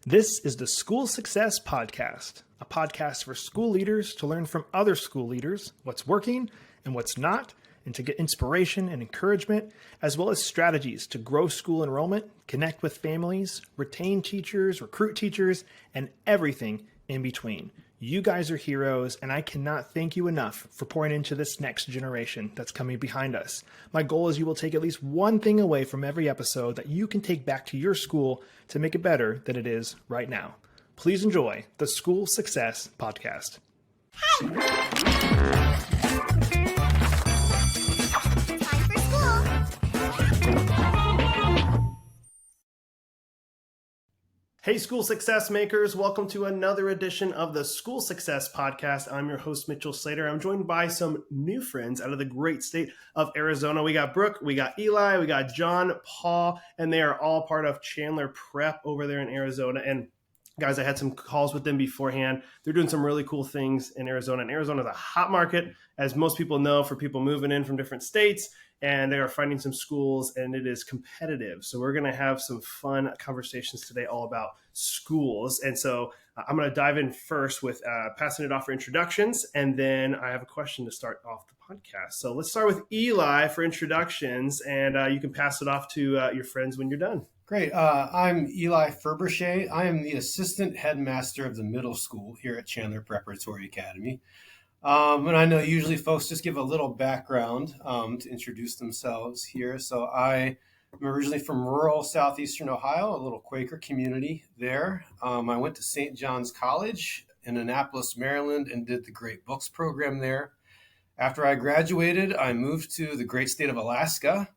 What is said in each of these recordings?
This is the School Success Podcast, a podcast for school leaders to learn from other school leaders what's working and what's not, and to get inspiration and encouragement, as well as strategies to grow school enrollment, connect with families, retain teachers, recruit teachers, and everything in between. You guys are heroes, and I cannot thank you enough for pouring into this next generation that's coming behind us. My goal is you will take at least one thing away from every episode that you can take back to your school to make it better than it is right now. Please enjoy the School Success Podcast. Hey, School Success Makers. Welcome to another edition of the School Success Podcast. I'm your host, Mitchell Slater. I'm joined by some new friends out of the great state of Arizona. We got Brooke, we got Eli, we got John, Paul, and they are all part of Chandler Prep over there in Arizona. And guys, I had some calls with them beforehand. They're doing some really cool things in Arizona. And Arizona is a hot market, as most people know, for people moving in from different states. And they are finding some schools, and it is competitive. So we're going to have some fun conversations today all about schools. And so I'm going to dive in first with passing it off for introductions, and then I have a question to start off the podcast. So let's start with Eli for introductions, and you can pass it off to your friends when you're done. Great. I'm Eli Ferbrache. I am the assistant headmaster of the middle school here at Chandler Preparatory Academy. And I know usually folks just give a little background to introduce themselves here. So I am originally from rural southeastern Ohio, a little Quaker community there. I went to St. John's College in Annapolis, Maryland, and did the Great Books program there. After I graduated, I moved to the great state of Alaska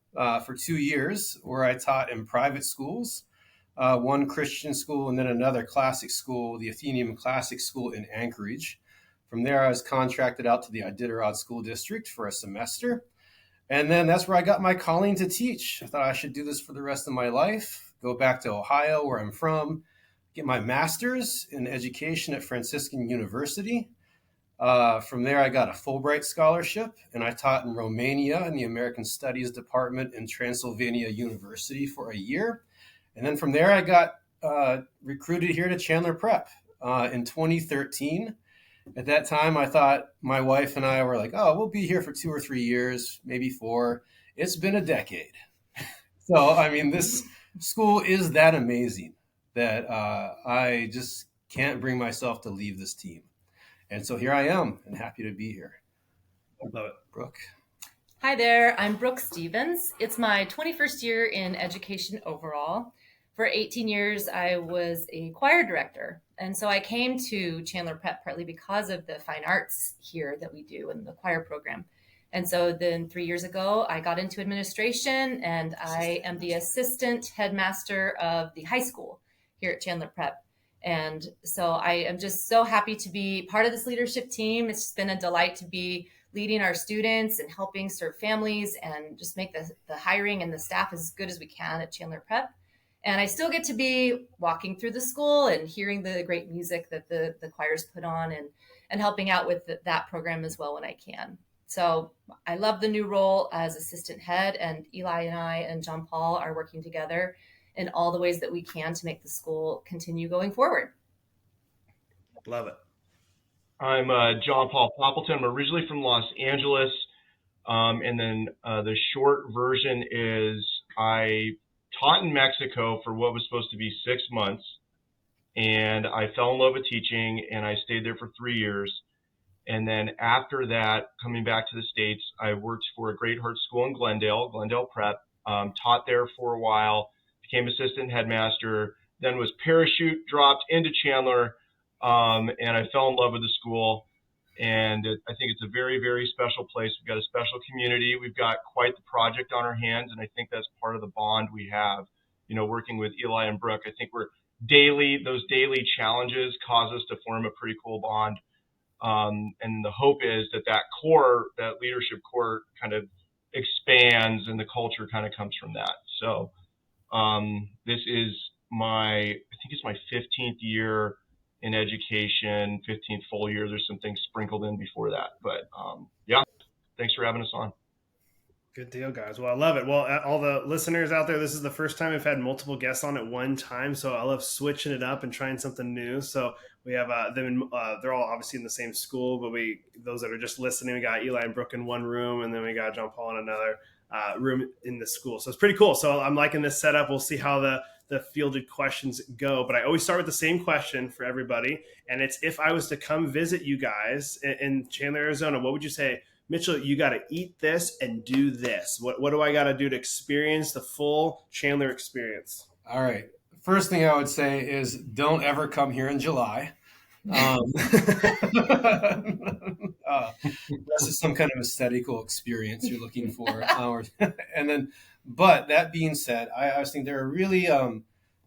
for 2 years, where I taught in private schools, one Christian school and then another classic school, the Athenaeum Classic School in Anchorage. From there, I was contracted out to the Iditarod School District for a semester. And then that's where I got my calling to teach. I thought I should do this for the rest of my life, go back to Ohio, where I'm from, get my master's in education at Franciscan University. From there, I got a Fulbright scholarship, and I taught in Romania in the American Studies Department in Transylvania University for a year. And then from there, I got recruited here to Chandler Prep in 2013. At that time, I thought my wife and I were like, oh, we'll be here for 2 or 3 years, maybe 4. It's been a decade. So, I mean, this school is that amazing that I just can't bring myself to leave this team. And so here I am and happy to be here. I love it. Brooke. Hi there, I'm Brooke Stevens. It's my 21st year in education overall. For 18 years, I was a choir director. And so I came to Chandler Prep partly because of the fine arts here that we do in the choir program. And so then 3 years ago, I got into administration, and I am the assistant headmaster of the high school here at Chandler Prep. And so I am just so happy to be part of this leadership team. It's been a delight to be leading our students and helping serve families and just make the hiring and the staff as good as we can at Chandler Prep. And I still get to be walking through the school and hearing the great music that the choirs put on and helping out with that program as well when I can. So I love the new role as assistant head, and Eli and I and John Paul are working together in all the ways that we can to make the school continue going forward. Love it. I'm John Paul Poppleton. I'm originally from Los Angeles. And then the short version is I taught in Mexico for what was supposed to be 6 months. And I fell in love with teaching, and I stayed there for 3 years. And then after that, coming back to the States, I worked for a Great Heart School in Glendale Prep, taught there for a while, became assistant headmaster, then was parachute dropped into Chandler, and I fell in love with the school. And I think it's a very, very special place. We've got a special community. We've got quite the project on our hands, and I think that's part of the bond we have, working with Eli and Brooke. I think those daily challenges cause us to form a pretty cool bond. And the hope is that leadership core kind of expands and the culture kind of comes from that. So this is I think it's my 15th year in education, 15th full year. There's some things sprinkled in before that, but yeah, thanks for having us on. Good deal, guys. Well, I love it. Well, all the listeners out there, this is the first time we've had multiple guests on at one time, so I love switching it up and trying something new. So we have them. They're all obviously in the same school, but those that are just listening, we got Eli and Brooke in one room, and then we got John Paul in another room in the school. So it's pretty cool. So I'm liking this setup. We'll see how the fielded questions go, but I always start with the same question for everybody, and it's, if I was to come visit you guys in Chandler, Arizona, what would you say? Mitchell, you got to eat this and do this. What do I got to do to experience the full Chandler experience? All right. First thing I would say is don't ever come here in July. This is some kind of aesthetical experience you're looking for. But that being said, I was thinking there are really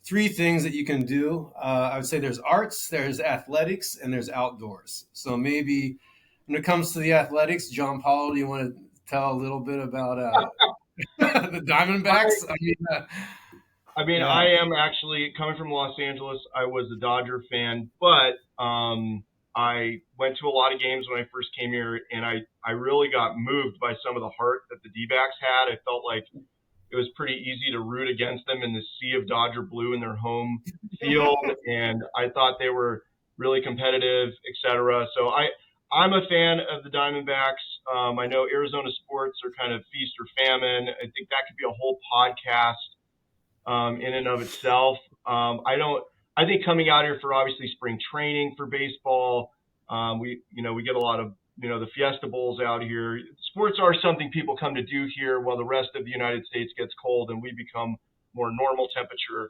three things that you can do. I would say there's arts, there's athletics, and there's outdoors. So maybe when it comes to the athletics, John Paul, do you want to tell a little bit about the Diamondbacks? I am actually coming from Los Angeles. I was a Dodger fan, but I went to a lot of games when I first came here, and I really got moved by some of the heart that the D-backs had. I felt like it was pretty easy to root against them in the sea of Dodger blue in their home field, and I thought they were really competitive, et cetera. So I'm a fan of the Diamondbacks. I know Arizona sports are kind of feast or famine. I think that could be a whole podcast in and of itself. I think coming out here for obviously spring training for baseball, we get a lot of, the Fiesta Bowls out here. Sports are something people come to do here while the rest of the United States gets cold and we become more normal temperature.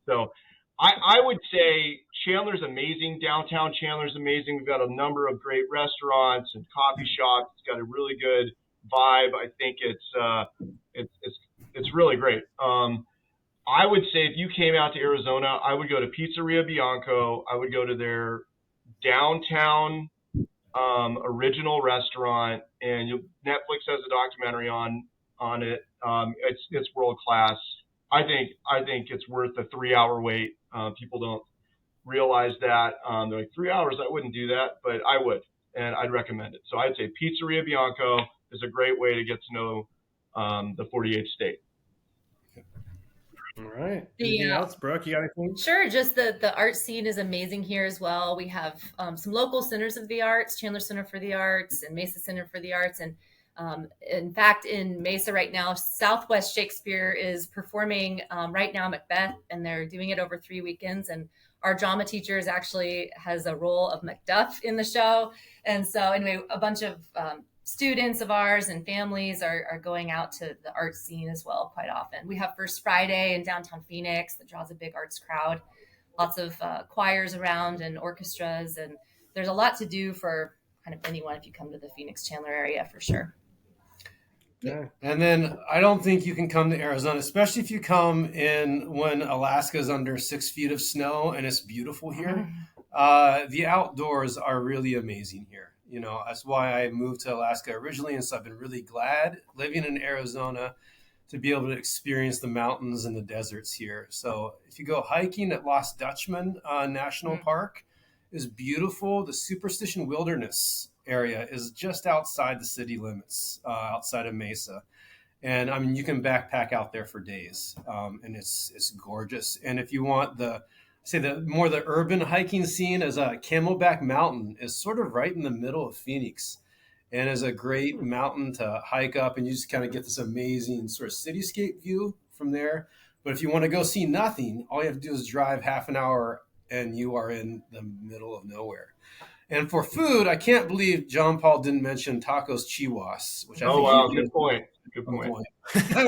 So I would say Chandler's amazing. Downtown Chandler's amazing. We've got a number of great restaurants and coffee shops. It's got a really good vibe. I think it's really great. I would say if you came out to Arizona, I would go to Pizzeria Bianco. I would go to their downtown original restaurant, and Netflix has a documentary on it. It's world class. I think it's worth the 3-hour wait. People don't realize that. They're like, 3 hours? I wouldn't do that, but I would, and I'd recommend it. So I'd say Pizzeria Bianco is a great way to get to know the 48th state. All right. Anything else, Brooke? You got anything? Sure. Just the art scene is amazing here as well. We have some local centers of the arts, Chandler Center for the Arts and Mesa Center for the Arts. And in fact, in Mesa right now, Southwest Shakespeare is performing right now Macbeth, and they're doing it over 3 weekends. And our drama teacher actually has a role of Macduff in the show. And so anyway, a bunch of students of ours and families are going out to the art scene as well quite often. We have First Friday in downtown Phoenix that draws a big arts crowd. Lots of choirs around and orchestras, and there's a lot to do for kind of anyone if you come to the Phoenix Chandler area for sure. Yeah. And then I don't think you can come to Arizona, especially if you come in when Alaska is under 6 feet of snow and it's beautiful here. The outdoors are really amazing here. That's why I moved to Alaska originally. And so I've been really glad living in Arizona to be able to experience the mountains and the deserts here. So if you go hiking at Lost Dutchman National Park is beautiful. The Superstition Wilderness area is just outside the city limits, outside of Mesa. And I mean, you can backpack out there for days, and it's gorgeous. And if you want the urban hiking scene, as a Camelback Mountain is sort of right in the middle of Phoenix, and is a great mountain to hike up, and you just kind of get this amazing sort of cityscape view from there. But if you want to go see nothing, all you have to do is drive half an hour, and you are in the middle of nowhere. And for food, I can't believe John Paul didn't mention tacos chihuas, which I think good point.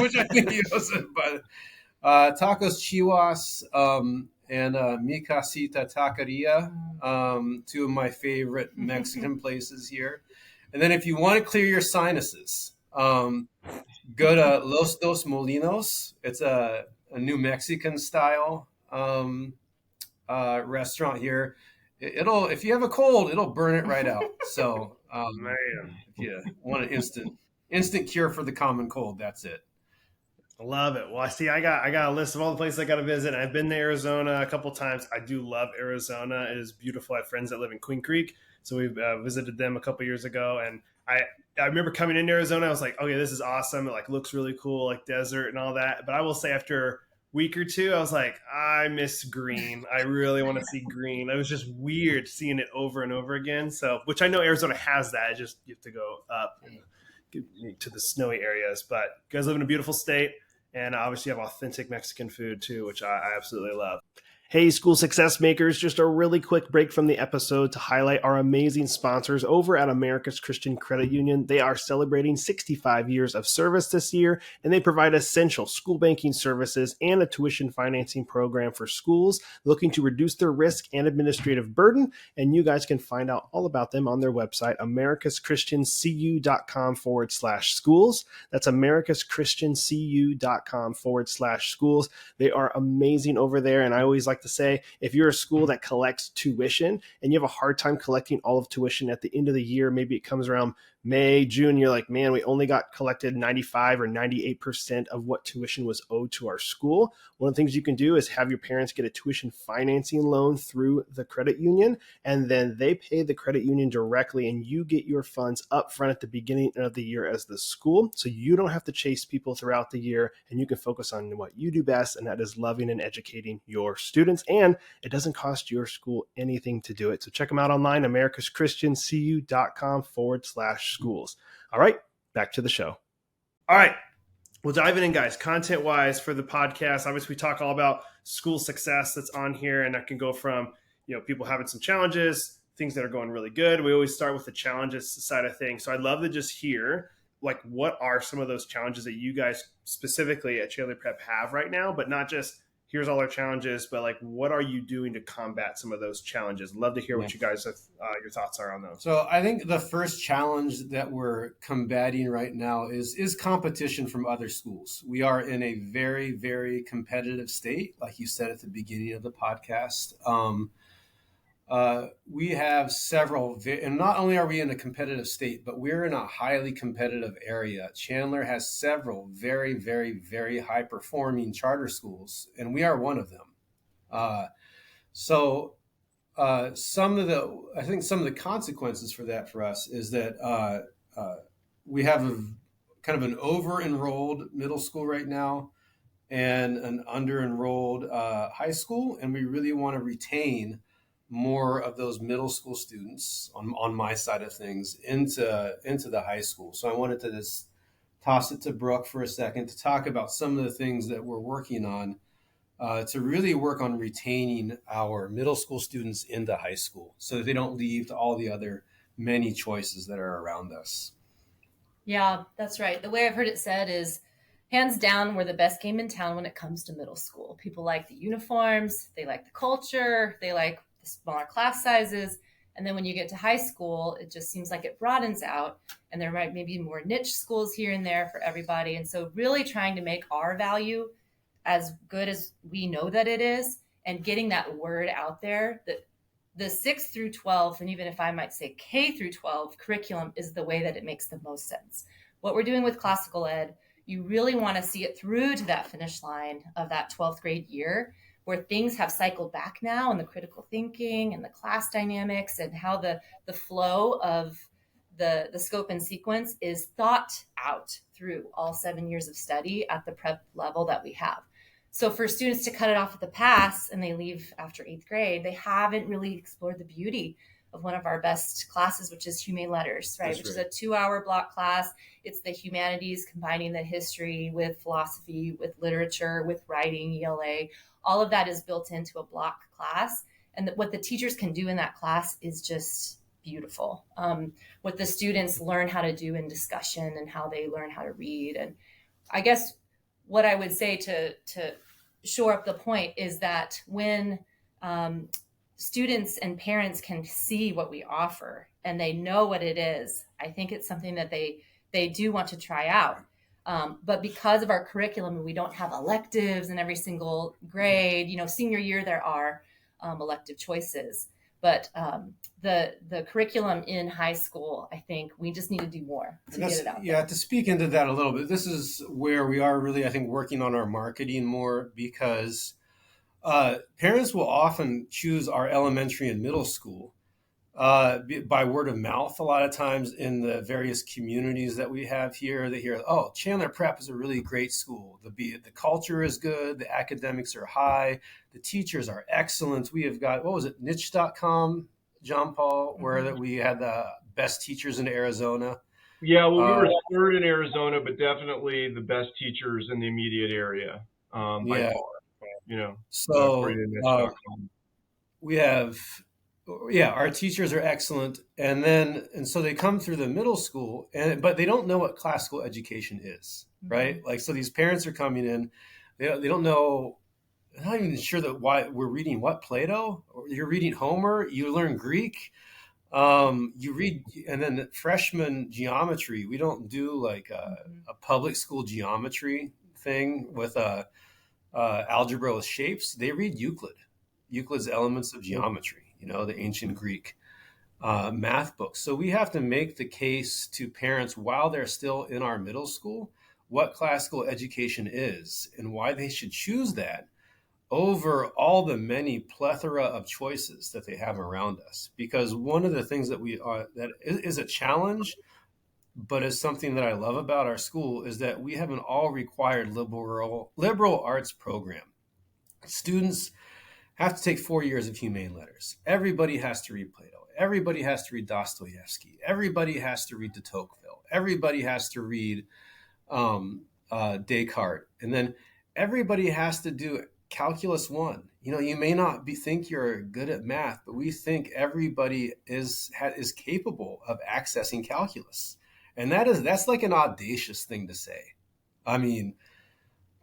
Which I think he doesn't. But tacos chihuas and Mi Casita Taqueria, 2 of my favorite Mexican places here. And then if you want to clear your sinuses, go to Los Dos Molinos. It's a New Mexican style restaurant here. If you have a cold, it'll burn it right out. So, if you want an instant cure for the common cold, that's it. I love it. Well, I got a list of all the places I got to visit. I've been to Arizona a couple times. I do love Arizona. It is beautiful. I have friends that live in Queen Creek, so we've visited them a couple years ago, and I remember coming into Arizona, I was like, okay, this is awesome. It like looks really cool, like desert and all that. But I will say after week or two, I was like, I miss green. I really want to see green. It was just weird seeing it over and over again. So, which I know Arizona has that. It's just you have to go up and get to the snowy areas. But you guys live in a beautiful state, and obviously you have authentic Mexican food too, which I absolutely love. Hey, school success makers, just a really quick break from the episode to highlight our amazing sponsors over at America's Christian Credit Union. They are celebrating 65 years of service this year, and they provide essential school banking services and a tuition financing program for schools looking to reduce their risk and administrative burden. And you guys can find out all about them on their website, americaschristiancu.com/schools. That's americaschristiancu.com/schools. They are amazing over there, and I always like to say, if you're a school that collects tuition and you have a hard time collecting all of tuition at the end of the year, maybe it comes around May, June, you're like, man, we only got collected 95 or 98% of what tuition was owed to our school. One of the things you can do is have your parents get a tuition financing loan through the credit union, and then they pay the credit union directly, and you get your funds up front at the beginning of the year as the school. So you don't have to chase people throughout the year, and you can focus on what you do best, and that is loving and educating your students. And it doesn't cost your school anything to do it. So check them out online, americaschristiancu.com/schools. All right, back to the show. All right, we'll dive in, guys. Content-wise for the podcast, obviously we talk all about school success that's on here, and that can go from, people having some challenges, things that are going really good. We always start with the challenges side of things. So I'd love to just hear, like, what are some of those challenges that you guys specifically at Chandler Prep have right now, but not just here's all our challenges, but like, what are you doing to combat some of those challenges? Love to hear what you guys have, your thoughts are on those. So I think the first challenge that we're combating right now is competition from other schools. We are in a very, very competitive state, like you said at the beginning of the podcast. We have several, and not only are we in a competitive state, but we're in a highly competitive area. Chandler has several very, very, very high performing charter schools, and we are one of them. Some of the consequences for that for us is that we have a kind of an over-enrolled middle school right now and an under-enrolled high school, and we really want to retain more of those middle school students on my side of things into the high school. So I wanted to just toss it to Brooke for a second to talk about some of the things that we're working on to really work on retaining our middle school students into high school so that they don't leave to all the other many choices that are around us. Yeah, that's right. The way I've heard it said is, hands down, we're the best game in town when it comes to middle school. People like the uniforms, they like the culture, they like smaller class sizes. And then when you get to high school, it just seems like it broadens out, and there might maybe more niche schools here and there for everybody. And so really trying to make our value as good as we know that it is, and getting that word out there that the 6 through 12, and even if I might say K through 12 curriculum is the way that it makes the most sense. What we're doing with classical ed, you really want to see it through to that finish line of that 12th grade year, where things have cycled back now, and the critical thinking and the class dynamics and how the flow of the scope and sequence is thought out through all 7 years of study at the prep level that we have. So for students to cut it off at the pass and they leave after 8th grade, they haven't really explored the beauty of one of our best classes, which is Humane Letters, right? Which is a 2-hour block class. It's the humanities, combining the history with philosophy, with literature, with writing, ELA. All of that is built into a block class. And what the teachers can do in that class is just beautiful. What the students learn how to do in discussion and how they learn how to read. And I guess what I would say to shore up the point is that when students and parents can see what we offer and they know what it is, I think it's something that they do want to try out. But because of our curriculum, we don't have electives in every single grade. Senior year, there are elective choices. But the curriculum in high school, I think we just need to do more to get it out there. Yeah, to speak into that a little bit, this is where we are really, I think, working on our marketing more, because parents will often choose our elementary and middle school by word of mouth. A lot of times in the various communities that we have here, they hear, "Oh, Chandler Prep is a really great school. The culture is good. The academics are high. The teachers are excellent. We have got, what was it, niche.com, John Paul, where that we had the best teachers in Arizona." Yeah, well, we were third in Arizona, but definitely the best teachers in the immediate area by Yeah. far. So according to niche.com. we have, yeah, our teachers are excellent, and so they come through the middle school, but they don't know what classical education is, right? Like, so these parents are coming in, they don't know, they're not even sure that why we're reading what, Plato, or you're reading Homer, you learn Greek, you read, and then freshman geometry. We don't do like a public school geometry thing with algebra with shapes. They read Euclid's Elements of Geometry, the ancient Greek math books. So we have to make the case to parents while they're still in our middle school what classical education is and why they should choose that over all the many plethora of choices that they have around us. Because one of the things that that is a challenge, but is something that I love about our school, is that we have an all required liberal arts program. Students have to take 4 years of humane letters. Everybody has to read Plato. Everybody has to read Dostoevsky. Everybody has to read de Tocqueville. Everybody has to read Descartes. And then everybody has to do Calculus 1. You may not think you're good at math, but we think everybody is capable of accessing calculus. And that's like an audacious thing to say. I mean,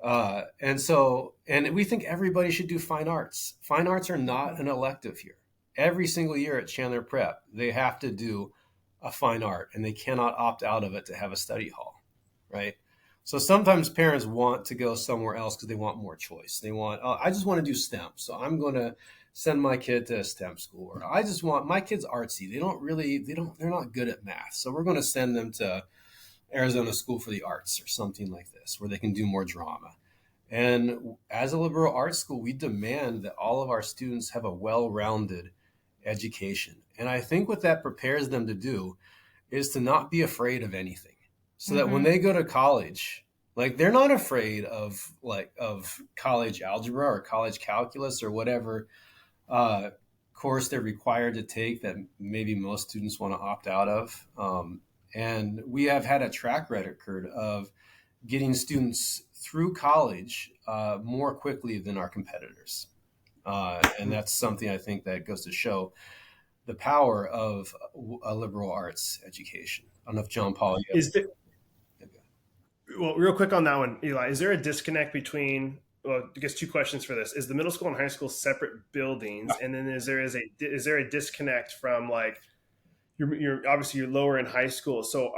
and we think everybody should do fine arts. Fine arts are not an elective here. Every single year at Chandler Prep, they have to do a fine art, and they cannot opt out of it to have a study hall, right? So sometimes parents want to go somewhere else because they want more choice. They want, "Oh, I just want to do STEM, so I'm going to send my kid to a STEM school." Or, "I just want, my kid's artsy. They're not good at math, so we're going to send them to Arizona School for the Arts," or something like this, where they can do more drama. And as a liberal arts school, we demand that all of our students have a well-rounded education. And I think what that prepares them to do is to not be afraid of anything. So that when they go to college, like, they're not afraid of college algebra or college calculus or whatever course they're required to take that maybe most students want to opt out of. And we have had a track record of getting students through college more quickly than our competitors. And that's something I think that goes to show the power of a liberal arts education. I don't know if John Paul, well, real quick on that one, Eli, is there a disconnect between, well, I guess two questions for this. Is the middle school and high school separate buildings? And then is there a disconnect from, like, you're obviously you're lower in high school. So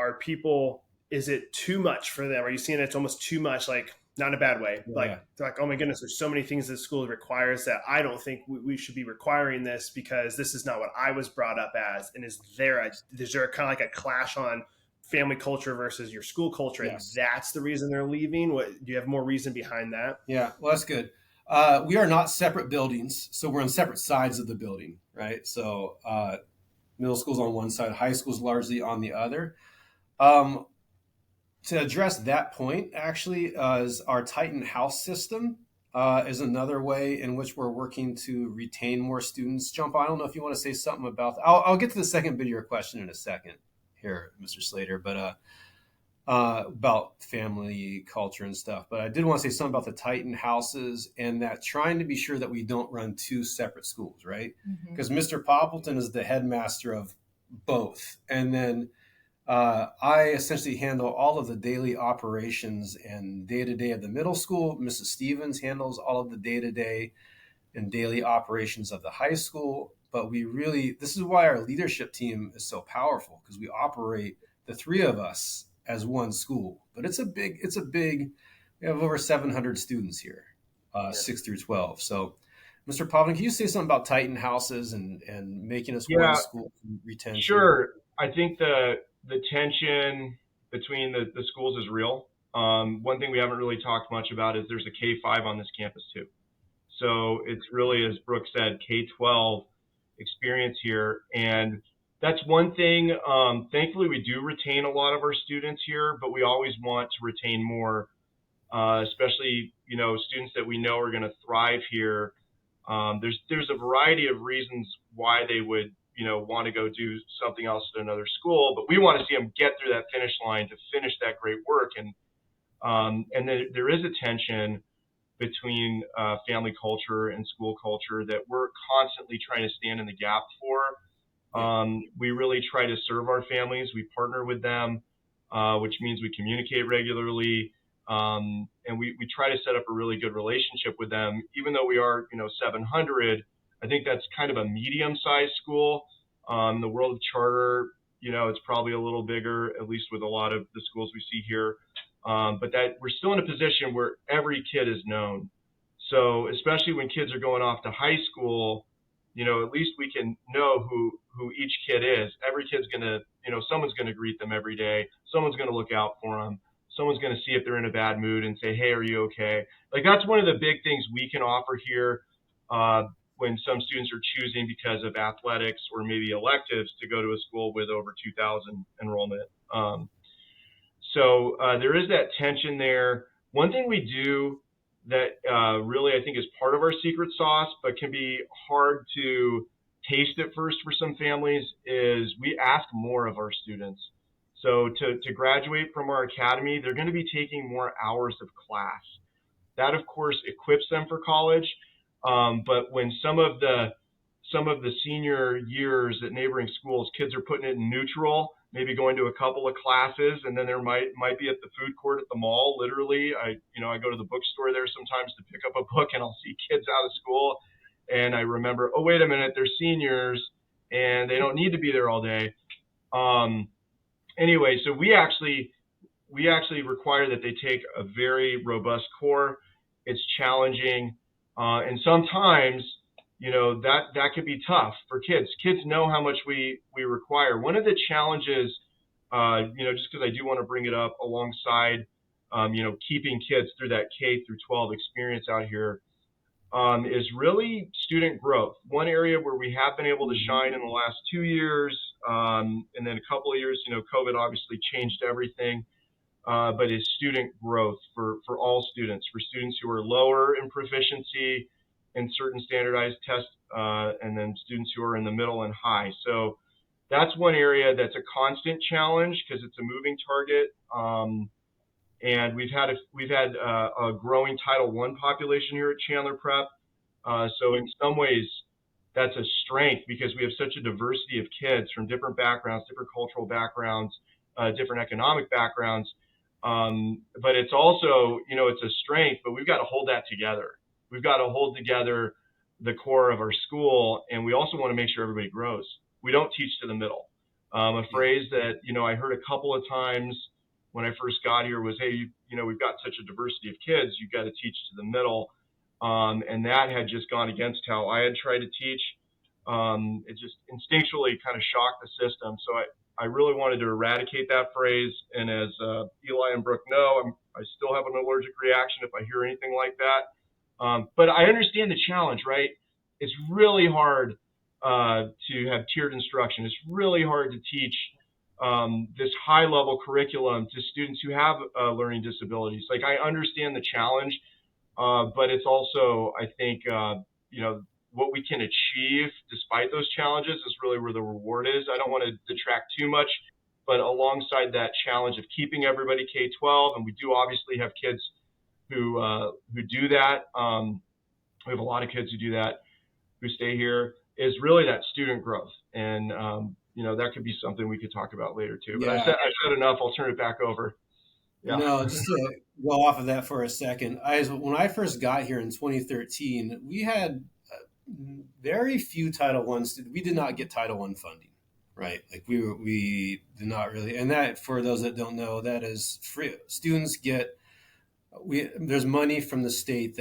is it too much for them? Are you seeing it's almost too much, like, not in a bad way? Yeah. Like, they're like, "Oh my goodness, there's so many things that school requires that I don't think we should be requiring this because this is not what I was brought up as." And is there kind of like a clash on family culture versus your school culture? Yes. And that's the reason they're leaving? Do you have more reason behind that? Yeah, well, that's good. We are not separate buildings, so we're on separate sides of the building, right? So middle school's on one side, high school's largely on the other. To address that point, actually, is our Titan House system is another way in which we're working to retain more students. Jump, I don't know if you want to say something about that. I'll get to the second bit of your question in a second here, Mr. Slater, but about family culture and stuff. But I did want to say something about the Titan houses and that trying to be sure that we don't run two separate schools, right? Because Mr. Poppleton is the headmaster of both. And then I essentially handle all of the daily operations and day-to-day of the middle school. Mrs. Stevens handles all of the day-to-day and daily operations of the high school. But this is why our leadership team is so powerful, because we operate, the three of us, as one school. But it's a big, we have over 700 students here, 6 through 12. So, Mr. Poppleton, can you say something about Titan houses and making us one school retention? Sure. I think the tension between the schools is real. One thing we haven't really talked much about is there's a K-5 on this campus too. So it's really, as Brooke said, K-12 experience here. And that's one thing. Thankfully, we do retain a lot of our students here, but we always want to retain more, especially, students that we know are going to thrive here. There's a variety of reasons why they would, want to go do something else at another school, but we want to see them get through that finish line to finish that great work. And there is a tension between family culture and school culture that we're constantly trying to stand in the gap for. We really try to serve our families. We partner with them, which means we communicate regularly. And we try to set up a really good relationship with them. Even though we are, 700, I think that's kind of a medium-sized school. In the world of charter, it's probably a little bigger, at least with a lot of the schools we see here. But that we're still in a position where every kid is known. So especially when kids are going off to high school, at least we can know who each kid is. Every kid's going to, someone's going to greet them every day. Someone's going to look out for them. Someone's going to see if they're in a bad mood and say, hey, are you okay? Like, that's one of the big things we can offer here when some students are choosing because of athletics or maybe electives to go to a school with over 2,000 enrollment. So there is that tension there. One thing we do that really I think is part of our secret sauce, but can be hard to taste at first for some families, is we ask more of our students. So to graduate from our academy, they're going to be taking more hours of class. That, of course, equips them for college. But when some of the senior years at neighboring schools, kids are putting it in neutral, maybe going to a couple of classes, and then there might be at the food court at the mall. Literally, I go to the bookstore there sometimes to pick up a book, and I'll see kids out of school, and I remember, oh, wait a minute, they're seniors, and they don't need to be there all day. Anyway, so we actually require that they take a very robust core. It's challenging, and sometimes, that could be tough for kids. Kids know how much we require. One of the challenges, just because I do want to bring it up alongside, keeping kids through that K through 12 experience out here, is really student growth. One area where we have been able to shine in the last 2 years, and then a couple of years, COVID obviously changed everything, but is student growth for all students, for students who are lower in proficiency in certain standardized tests, and then students who are in the middle and high. So that's one area that's a constant challenge because it's a moving target. And we've had a growing Title I population here at Chandler Prep. So in some ways, that's a strength because we have such a diversity of kids from different backgrounds, different cultural backgrounds, different economic backgrounds. But it's also, it's a strength, but we've got to hold that together. We've got to hold together the core of our school, and we also want to make sure everybody grows. We don't teach to the middle. A phrase that, I heard a couple of times when I first got here was, hey, we've got such a diversity of kids, you've got to teach to the middle. And that had just gone against how I had tried to teach. It just instinctually kind of shocked the system. So I really wanted to eradicate that phrase. And as Eli and Brooke know, I still have an allergic reaction if I hear anything like that. But I understand the challenge, right? It's really hard to have tiered instruction. It's really hard to teach this high-level curriculum to students who have learning disabilities. Like, I understand the challenge, but it's also, I think, what we can achieve despite those challenges is really where the reward is. I don't want to detract too much, but alongside that challenge of keeping everybody K-12, and we do obviously have kids who do that. We have a lot of kids who do that, who stay here, is really that student growth. And, that could be something we could talk about later too. But I said enough. I'll turn it back over. Yeah. No, just to go off of that for a second. When I first got here in 2013, we had very few Title I students. We did not get Title I funding, right? Like we did not really. And that, for those that don't know, that is free. Students get, there's money from the state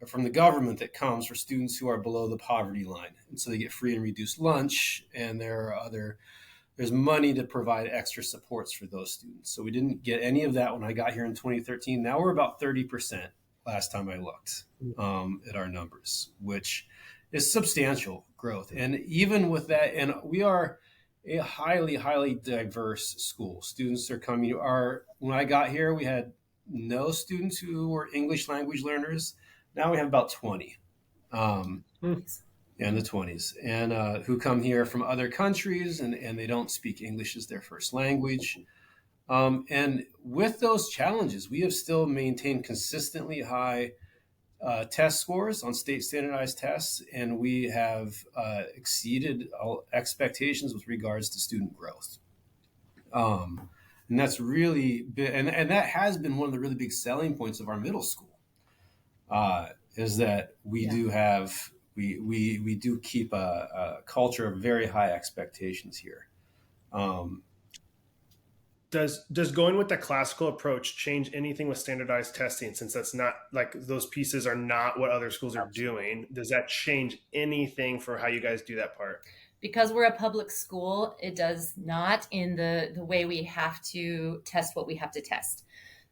from the government that comes for students who are below the poverty line. And so they get free and reduced lunch, and there's money to provide extra supports for those students. So we didn't get any of that when I got here in 2013. Now we're about 30% last time I looked at our numbers, which is substantial growth. And even with that, and we are a highly, highly diverse school. Students are coming. When I got here, we had no students who were English language learners. Now we have about 20 in the 20s, and who come here from other countries, and they don't speak English as their first language. And with those challenges, we have still maintained consistently high test scores on state standardized tests, and we have exceeded all expectations with regards to student growth. And that's really been, and that has been one of the really big selling points of our middle school, is that we do have, we do keep a culture of very high expectations here. Does going with the classical approach change anything with standardized testing, since that's not, like, those pieces are not what other schools are doing? Does that change anything for how you guys do that part? Because we're a public school, it does not, in the way we have to test what we have to test.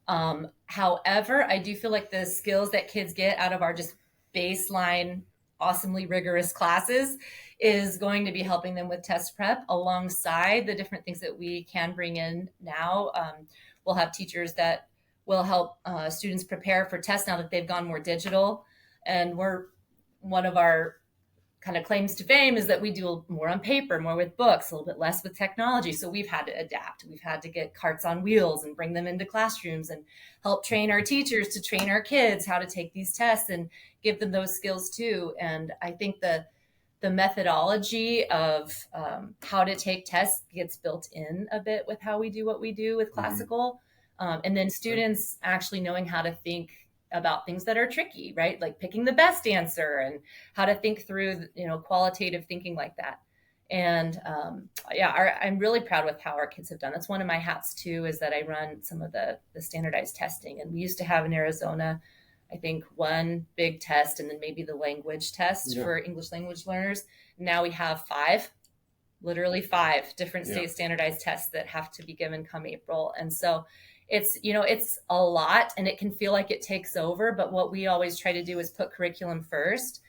However, I do feel like the skills that kids get out of our just baseline, awesomely rigorous classes is going to be helping them with test prep alongside the different things that we can bring in now. We'll have teachers that will help students prepare for tests now that they've gone more digital. And one of our kind of claims to fame is that we do more on paper, more with books, a little bit less with technology. So we've had to adapt. We've had to get carts on wheels and bring them into classrooms and help train our teachers to train our kids how to take these tests and give them those skills too. And I think the methodology of how to take tests gets built in a bit with how we do what we do with classical. And then students actually knowing how to think about things that are tricky, right? Like picking the best answer and how to think through, qualitative thinking like that. And I'm really proud with how our kids have done. That's one of my hats too, is that I run some of the standardized testing. And we used to have in Arizona, I think, one big test and then maybe the language test for English language learners. Now we have literally five different state standardized tests that have to be given come April. And so it's a lot, and it can feel like it takes over. But what we always try to do is put curriculum first,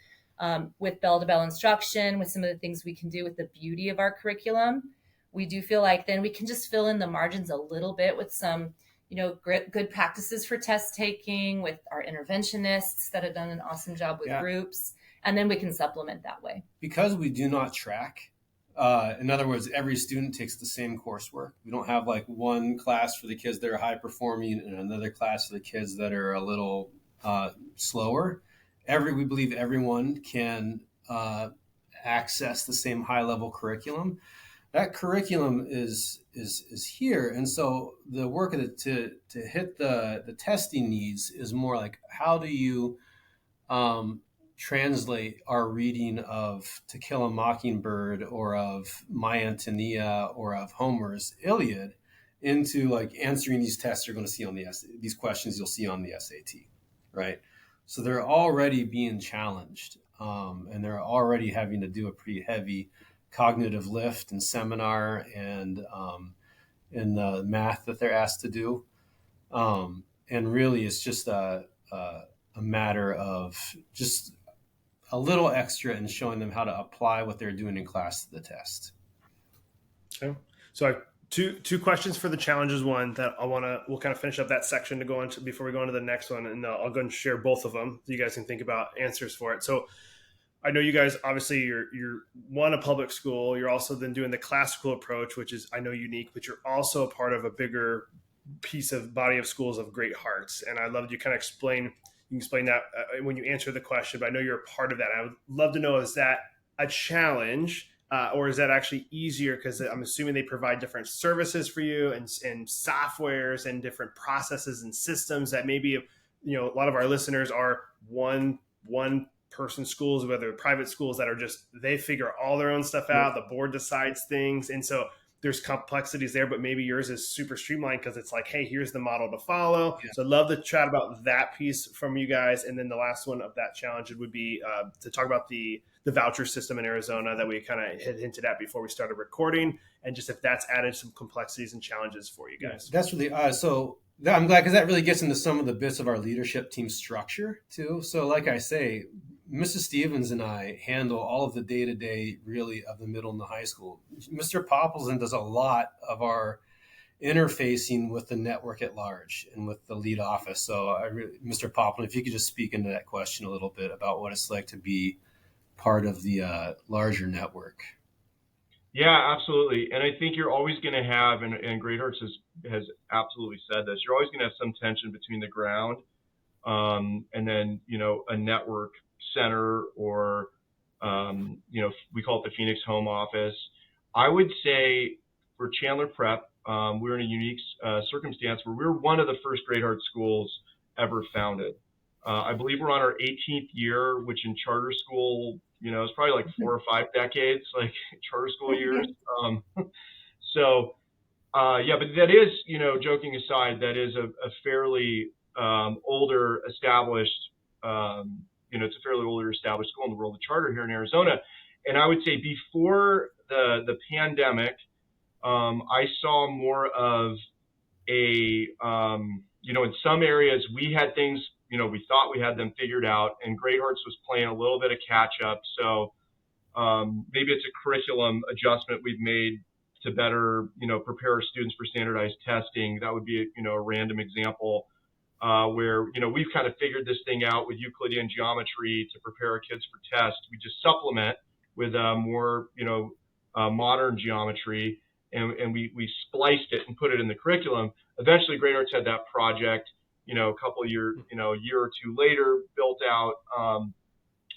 with bell-to-bell instruction, with some of the things we can do with the beauty of our curriculum. We do feel like then we can just fill in the margins a little bit with some, good practices for test taking, with our interventionists that have done an awesome job with groups. And then we can supplement that way. Because we do not track, in other words, every student takes the same coursework. We don't have like one class for the kids that are high performing and another class for the kids that are a little slower. We believe everyone can access the same high level curriculum. That curriculum is here, and so the work of to hit the testing needs is more like, how do you translate our reading of To Kill a Mockingbird or of My Antonia or of Homer's Iliad into like answering these tests you're going to see on these questions you'll see on the SAT, right? So they're already being challenged, and they're already having to do a pretty heavy cognitive lift and seminar and in the math that they're asked to do. And really it's just a matter of just a little extra and showing them how to apply what they're doing in class to the test. Okay. So I have two questions for the challenges. One that we'll kind of finish up that section to go into before we go into the next one. And I'll go and share both of them so you guys can think about answers for it. So I know you guys, obviously you're a public school. You're also then doing the classical approach, which is, I know, unique, but you're also a part of a bigger piece of body of schools of Great Hearts. And I'd love to kind of explain that when you answer the question, but I know you're a part of that. I would love to know, is that a challenge or is that actually easier? Because I'm assuming they provide different services for you and softwares and different processes and systems that maybe, a lot of our listeners are one person schools, whether private schools that are just, they figure all their own stuff out. The board decides things. And so there's complexities there, but maybe yours is super streamlined because it's like, hey, here's the model to follow. Yeah. So I'd love to chat about that piece from you guys. And then the last one of that challenge would be to talk about the voucher system in Arizona that we kind of hinted at before we started recording. And just if that's added some complexities and challenges for you guys. That's really, I'm glad, because that really gets into some of the bits of our leadership team structure too. So like I say, Mrs. Stevens and I handle all of the day-to-day really of the middle and the high school. Mr. Poppleton does a lot of our interfacing with the network at large and with the lead office. So Mr. Poppleton, if you could just speak into that question a little bit about what it's like to be part of the larger network. Yeah, absolutely. And I think you're always going to have, and 𝐿 has absolutely said this, you're always going to have some tension between the ground and then, a network center or, we call it the Phoenix home office. I would say for Chandler Prep, we're in a unique circumstance where we're one of the first 𝐿 schools ever founded. I believe we're on our 18th year, which in charter school, it's probably like 4 or 5 decades, like charter school years. So, but that is, joking aside, that is a fairly older established, it's a fairly older established school in the world of charter here in Arizona. And I would say before the pandemic, I saw more of a, in some areas we had things, we thought we had them figured out, and 𝐿 was playing a little bit of catch up. So maybe it's a curriculum adjustment we've made to better, prepare our students for standardized testing. That would be, a random example where, we've kind of figured this thing out with Euclidean geometry to prepare our kids for tests. We just supplement with more, modern geometry, and we spliced it and put it in the curriculum. Eventually, 𝐿 had that project, a couple of years, a year or two later, built out.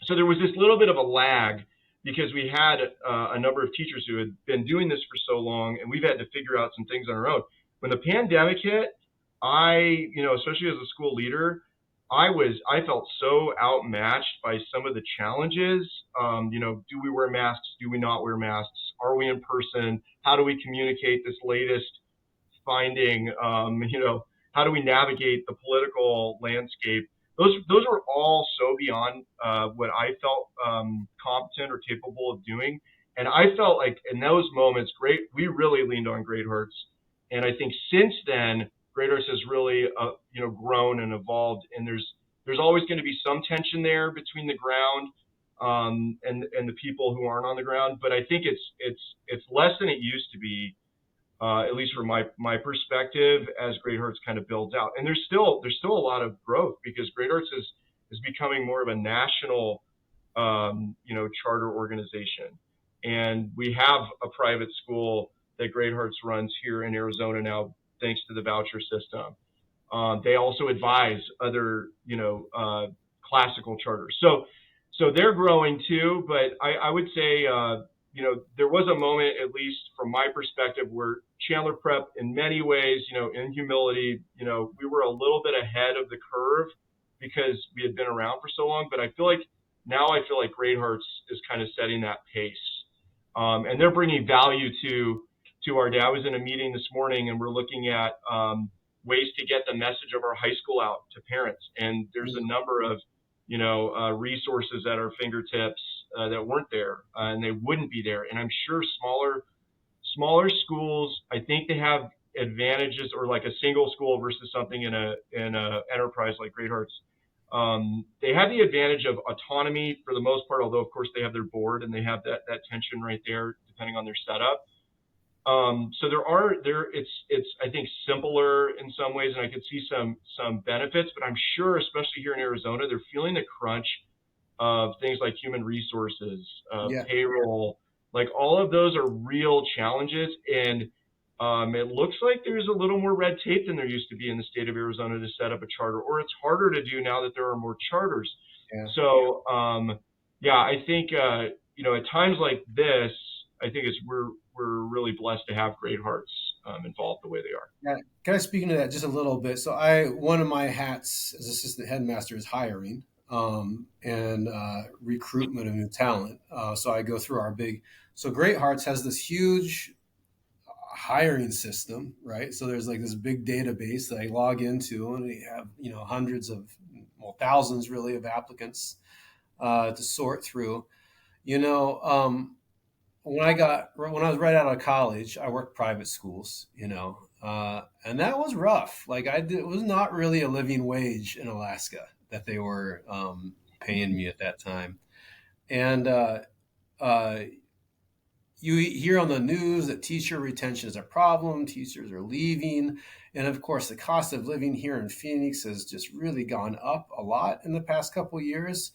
So there was this little bit of a lag because we had a number of teachers who had been doing this for so long, and we've had to figure out some things on our own. When the pandemic hit, I, especially as a school leader, I felt so outmatched by some of the challenges. Do we wear masks? Do we not wear masks? Are we in person? How do we communicate this latest finding? How do we navigate the political landscape? Those were all so beyond what I felt competent or capable of doing. And I felt like in those moments, we really leaned on 𝐿. And I think since then, 𝐿 has really grown and evolved. And there's always going to be some tension there between the ground and the people who aren't on the ground. But I think it's less than it used to be. At least from my perspective, as 𝐿 kind of builds out. And there's still a lot of growth because 𝐿 is becoming more of a national, charter organization. And we have a private school that 𝐿 runs here in Arizona now, thanks to the voucher system. They also advise other, classical charters. So they're growing too, but I would say, there was a moment, at least from my perspective, where Chandler Prep, in many ways, in humility, we were a little bit ahead of the curve because we had been around for so long. But I feel like 𝐿 is kind of setting that pace, and they're bringing value to our day. I was in a meeting this morning, and we're looking at ways to get the message of our high school out to parents, and there's a number of resources at our fingertips that weren't there, and they wouldn't be there. And I'm sure smaller schools, I think they have advantages, or like a single school versus something in a enterprise like 𝐿. They have the advantage of autonomy for the most part, although of course they have their board and they have that tension right there depending on their setup. So it's I think simpler in some ways, and I could see some benefits, but I'm sure, especially here in Arizona, they're feeling the crunch of things like human resources, payroll, like all of those are real challenges. And it looks like there's a little more red tape than there used to be in the state of Arizona to set up a charter, or it's harder to do now that there are more charters. Yeah. So, I think, at times like this, I think we're really blessed to have 𝐿 involved the way they are. Yeah. Can I speak into that just a little bit? So one of my hats as assistant headmaster is hiring and recruitment of new talent. So I go through so Great Hearts has this huge hiring system, right? So there's like this big database that I log into, and we have, hundreds of, thousands really of applicants to sort through. When I was right out of college, I worked private schools, and that was rough. Like it was not really a living wage in Alaska that they were paying me at that time. And you hear on the news that teacher retention is a problem, teachers are leaving. And of course, the cost of living here in Phoenix has just really gone up a lot in the past couple of years.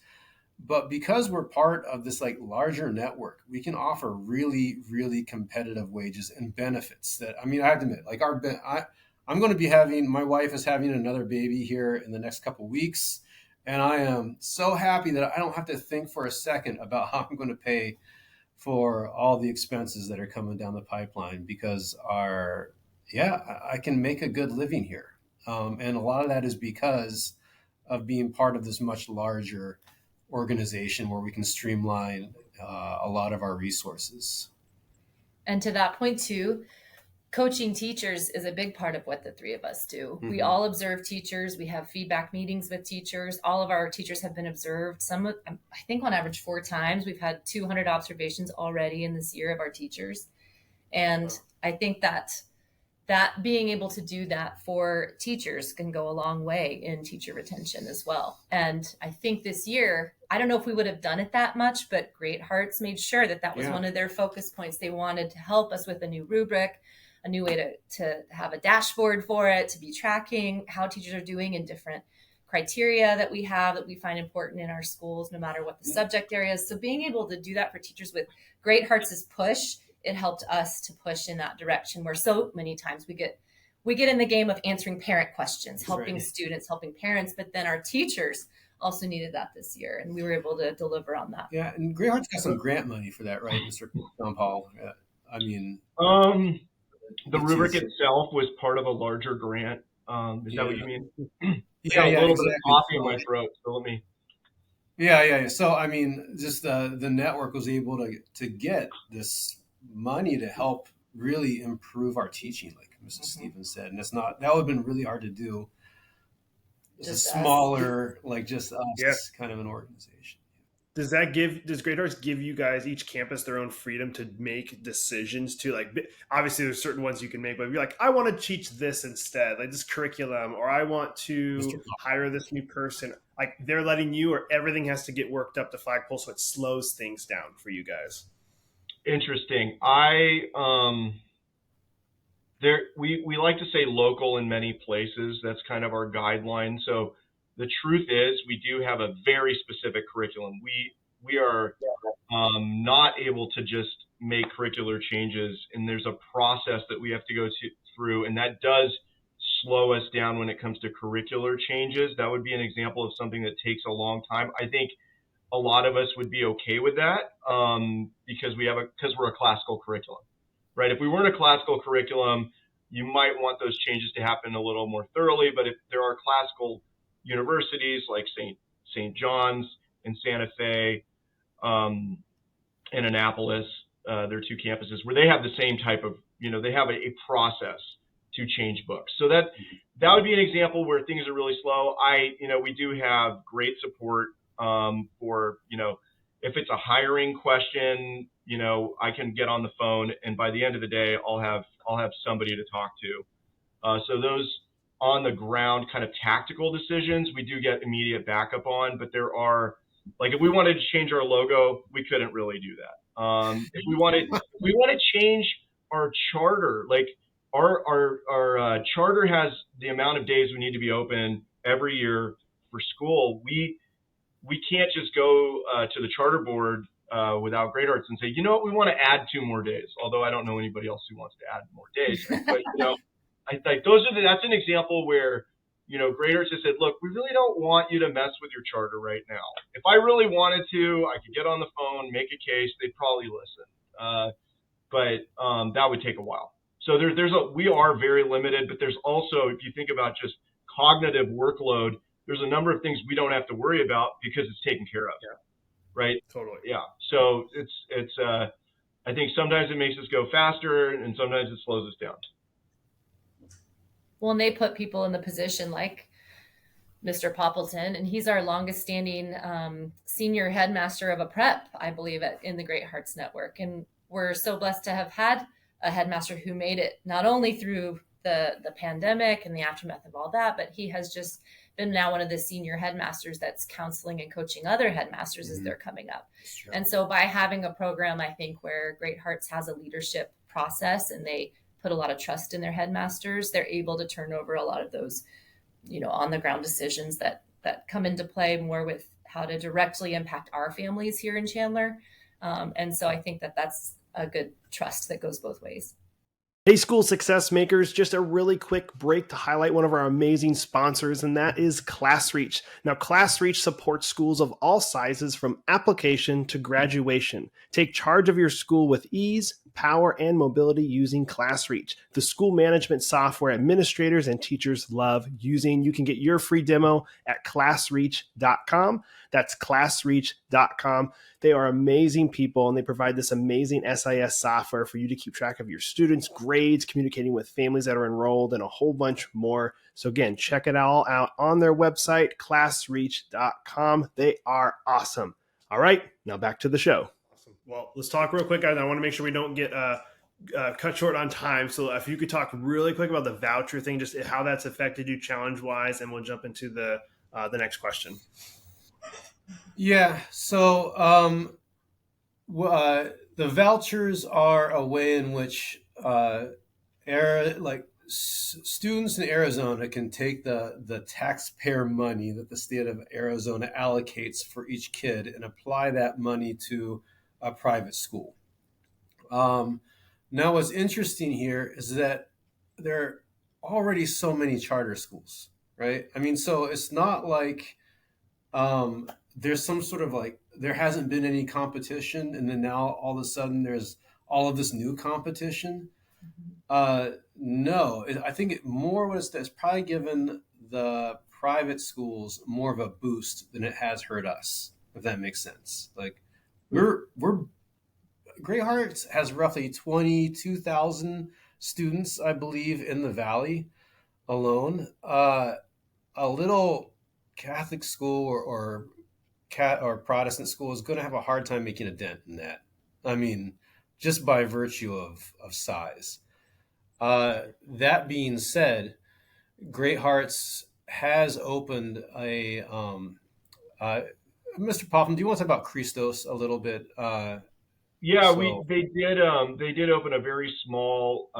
But because we're part of this like larger network, we can offer really, really competitive wages and benefits that, I mean, I have to admit, like I'm going to be having, my wife is having another baby here in the next couple of weeks. And I am so happy that I don't have to think for a second about how I'm going to pay for all the expenses that are coming down the pipeline, because I can make a good living here. And a lot of that is because of being part of this much larger organization where we can streamline a lot of our resources. And to that point too, coaching teachers is a big part of what the three of us do. Mm-hmm. We all observe teachers. We have feedback meetings with teachers. All of our teachers have been observed. I think on average 4 times. We've had 200 observations already in this year of our teachers. And I think that being able to do that for teachers can go a long way in teacher retention as well. And I think this year, I don't know if we would have done it that much, but Great Hearts made sure that was one of their focus points. They wanted to help us with a new rubric, a new way to have a dashboard for it, to be tracking how teachers are doing in different criteria that we have that we find important in our schools, no matter what the subject area is. So being able to do that for teachers with Great Hearts' push, it helped us to push in that direction, where so many times we get in the game of answering parent questions, helping students, helping parents, but then our teachers also needed that this year, and we were able to deliver on that. Yeah, and Great Hearts got some grant money for that, right, Mr. John Paul? I mean... the rubric itself was part of a larger grant. Is that what you mean? Yeah, a little bit of coffee in my throat, so let me... Yeah. So, I mean, just the network was able to get this money to help really improve our teaching, like Mrs. Stevens said. And that would have been really hard to do. It's a smaller, like just us kind of an organization. Does Great Hearts give you guys, each campus, their own freedom to make decisions to, like, obviously there's certain ones you can make, but if you're like, I want to teach this instead, like this curriculum, or I want to hire this new person, like they're letting you, or everything has to get worked up to flagpole, so it slows things down for you guys? Interesting. We like to say local in many places. That's kind of our guideline. So the truth is, we do have a very specific curriculum. We are not able to just make curricular changes, and there's a process that we have to go through, and that does slow us down when it comes to curricular changes. That would be an example of something that takes a long time. I think a lot of us would be okay with that because we're a classical curriculum, right? If we weren't a classical curriculum, you might want those changes to happen a little more thoroughly. But if there are classical universities like St. John's in Santa Fe and Annapolis, there are 2 campuses where they have the same type of, they have a process to change books. So that would be an example where things are really slow. We do have great support for, if it's a hiring question, I can get on the phone, and by the end of the day, I'll have somebody to talk to. So those on the ground kind of tactical decisions, we do get immediate backup on, but there are, like, if we wanted to change our logo, we couldn't really do that. If we want to change our charter, like our charter has the amount of days we need to be open every year for school. We can't just go to the charter board without Great Hearts and say, we want to add 2 more days. Although I don't know anybody else who wants to add more days. Right? But I think that's an example where Great Hearts just said, look, we really don't want you to mess with your charter right now. If I really wanted to, I could get on the phone, make a case. They'd probably listen, but that would take a while. So we are very limited. But there's also, if you think about just cognitive workload, there's a number of things we don't have to worry about because it's taken care of. Yeah. Right? Totally. Yeah. So it's I think sometimes it makes us go faster and sometimes it slows us down. Well, and they put people in the position like Mr. Poppleton, and he's our longest standing senior headmaster of a prep, I believe, in the Great Hearts Network. And we're so blessed to have had a headmaster who made it not only through the pandemic and the aftermath of all that, but he has just been now one of the senior headmasters that's counseling and coaching other headmasters as they're coming up. And so by having a program, I think, where Great Hearts has a leadership process and they put a lot of trust in their headmasters, they're able to turn over a lot of those, on the ground decisions that come into play more with how to directly impact our families here in Chandler. And so I think that that's a good trust that goes both ways. Hey, school success makers, just a really quick break to highlight one of our amazing sponsors, and that is ClassReach. Now, ClassReach supports schools of all sizes from application to graduation. Take charge of your school with ease, power, and mobility using ClassReach, the school management software administrators and teachers love using. You can get your free demo at classreach.com. That's classreach.com. They are amazing people, and they provide this amazing SIS software for you to keep track of your students' grades, communicating with families that are enrolled, and a whole bunch more. So again, check it all out on their website, classreach.com. They are awesome. All right, now back to the show. Awesome. Well, let's talk real quick, guys. I want to make sure we don't get cut short on time. So if you could talk really quick about the voucher thing, just how that's affected you challenge-wise, and we'll jump into the next question. Yeah. So the vouchers are a way in which students in Arizona can take the taxpayer money that the state of Arizona allocates for each kid and apply that money to a private school. Now, what's interesting here is that there are already so many charter schools, right? I mean, so it's not like there's some sort of there hasn't been any competition, and then now all of a sudden there's all of this new competition. No, I think it's probably given the private schools more of a boost than it has hurt us, if that makes sense. Like we're Great Hearts has roughly 22,000 students, I believe, in the Valley alone. A little Catholic school or Protestant school is going to have a hard time making a dent in that. I mean, just by virtue of size. That being said, Great Hearts has opened a Mr. Popham, do you want to talk about Christos a little bit? They did open a very small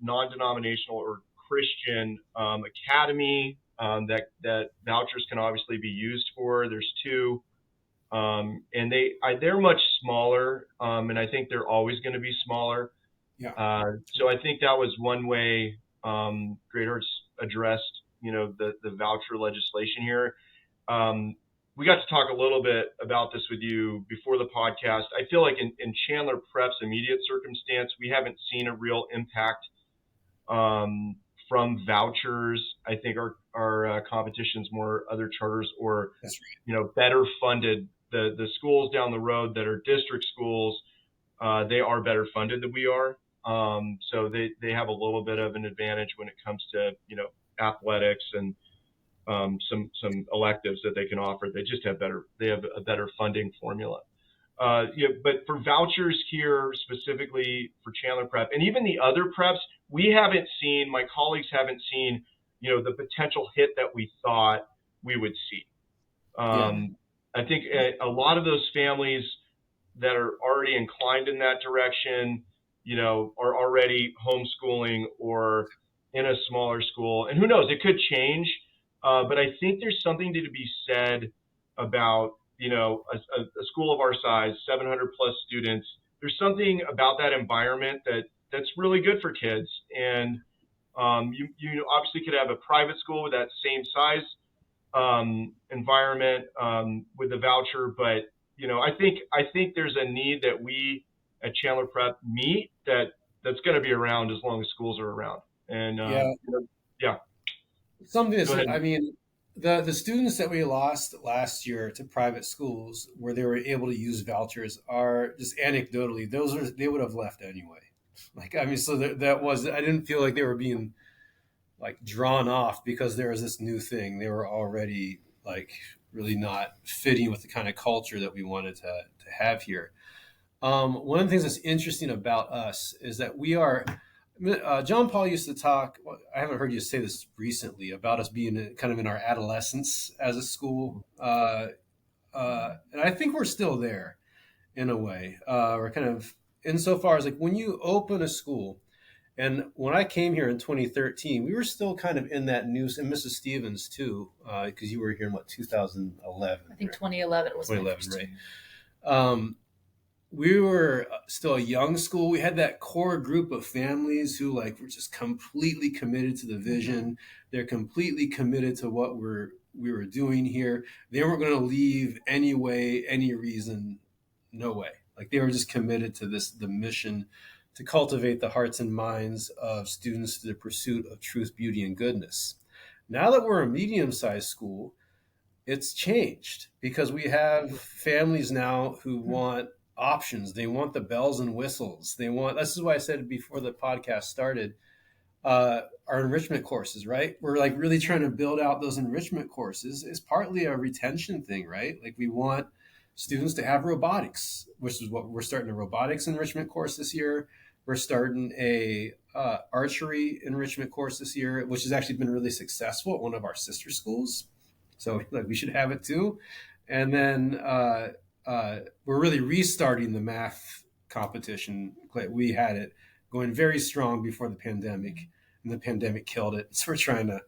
non-denominational or Christian academy that vouchers can obviously be used for. There's two, and they're much smaller, and I think they're always going to be smaller. Yeah. So I think that was one way Great Hearts addressed, the voucher legislation here. We got to talk a little bit about this with you before the podcast. I feel like in Chandler Prep's immediate circumstance, we haven't seen a real impact from vouchers. I think our competition's more other charters or, better funded. The schools down the road that are district schools, they are better funded than we are. So they have a little bit of an advantage when it comes to, athletics and some electives that they can offer. They just have a better funding formula. But for vouchers here, specifically for Chandler Prep and even the other preps, my colleagues haven't seen, the potential hit that we thought we would see. I think a lot of those families that are already inclined in that direction, are already homeschooling or in a smaller school. And who knows, it could change. But I think there's something to be said about, a school of our size, 700 plus students. There's something about that environment that's really good for kids. And you obviously could have a private school with that same size environment with the voucher. But, I think there's a need that we at Chandler Prep meet that's going to be around as long as schools are around. And something that's, I mean, the students that we lost last year to private schools where they were able to use vouchers are just anecdotally, they would have left anyway. So I didn't feel like they were being drawn off because there was this new thing. They were already really not fitting with the kind of culture that we wanted to have here. One of the things that's interesting about us is that we are John Paul used to talk, well, I haven't heard you say this recently, about us being kind of in our adolescence as a school. And I think we're still there in a way. We're kind of, insofar as like when you open a school, and when I came here in 2013, we were still kind of in that news, and Mrs. Stevens too, because you were here in what, 2011? I think right? 2011 was my 2011, first right? year. We were still a young school. We had that core group of families who like were just completely committed to the vision. They're completely committed to what we were doing here. They weren't going to leave any way, any reason, no way. Like they were just committed to the mission to cultivate the hearts and minds of students to the pursuit of truth, beauty, and goodness. Now that we're a medium-sized school, it's changed because we have families now who want options. They want the bells and whistles. This is why I said before the podcast started, our enrichment courses, right? We're like really trying to build out those enrichment courses. It's partly a retention thing, right? Like we want students to have robotics, which is what we're starting a robotics enrichment course this year. We're starting a archery enrichment course this year, which has actually been really successful at one of our sister schools. So like we should have it too. And then we're really restarting the math competition. We had it going very strong before the pandemic, and the pandemic killed it. So we're trying to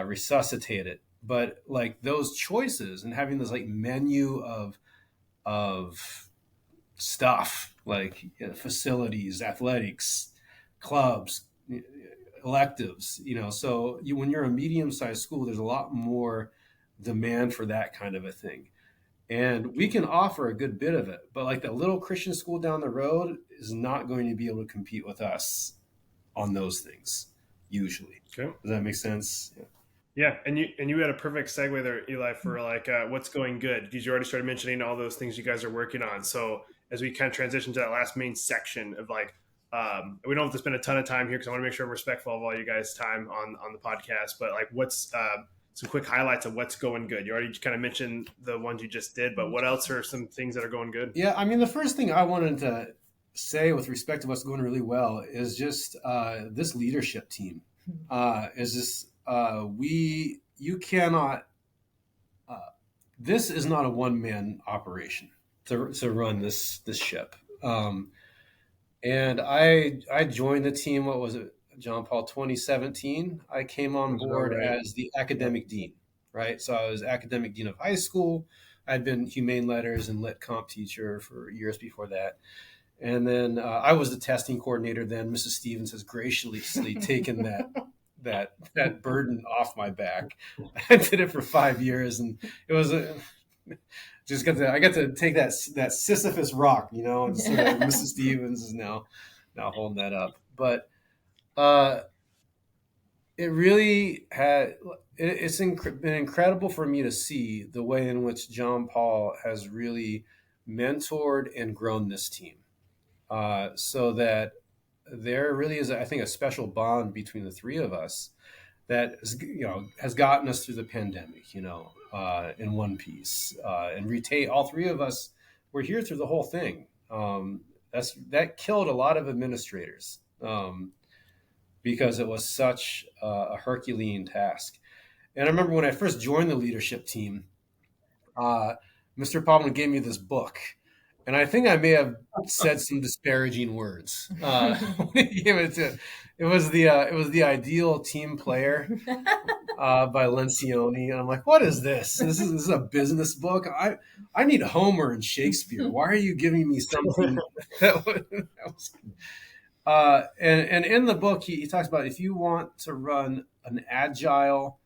resuscitate it. But like those choices and having this like menu of stuff like facilities, athletics, clubs, electives, so when you're a medium-sized school, there's a lot more demand for that kind of a thing. And we can offer a good bit of it, but like the little Christian school down the road is not going to be able to compete with us on those things usually. Okay. Does that make sense? Yeah, and you had a perfect segue there, Eli, for like what's going good, because you already started mentioning all those things you guys are working on. So as we kind of transition to that last main section of like, we don't have to spend a ton of time here because I want to make sure I'm respectful of all you guys' time on the podcast. But like, what's some quick highlights of what's going good? You already kind of mentioned the ones you just did, but what else are some things that are going good? Yeah, I mean, the first thing I wanted to say with respect to what's going really well is just this leadership team. You cannot. This is not a one-man operation to run this ship. And I joined the team. What was it, John Paul? 2017. I came on board as the academic dean, right? So I was academic dean of high school. I'd been humane letters and lit comp teacher for years before that. And then I was the testing coordinator. Then Mrs. Stevens has graciously taken that burden off my back. I did it for 5 years, and it was I got to take that Sisyphus rock, and sort of Mrs. Stevens is now holding that up. But it really it's been incredible for me to see the way in which John Paul has really mentored and grown this team, so that there really is, I think, a special bond between the three of us that has gotten us through the pandemic, in one piece, and retain. All three of us were here through the whole thing. That killed a lot of administrators because it was such a Herculean task. And I remember when I first joined the leadership team, Mr. Poblin gave me this book. And I think I may have said some disparaging words. When he gave it to, it was the Ideal Team Player by Lencioni. And I'm like, what is this? This is a business book. I need Homer and Shakespeare. Why are you giving me something that was? And in the book, he talks about if you want to run an agile,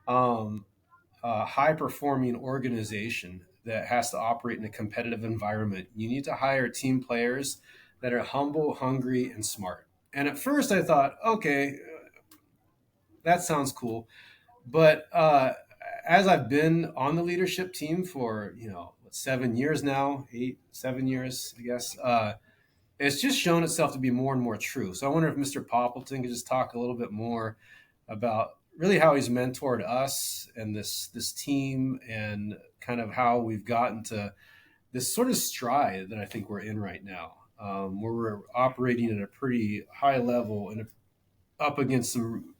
high performing organization that has to operate in a competitive environment, you need to hire team players that are humble, hungry, and smart. And at first I thought, okay, that sounds cool. But as I've been on the leadership team for, 7 years now, 7 years, I guess, it's just shown itself to be more and more true. So I wonder if Mr. Poppleton could just talk a little bit more about really how he's mentored us and this team, and kind of how we've gotten to this sort of stride that I think we're in right now. where we're operating at a pretty high level and up against some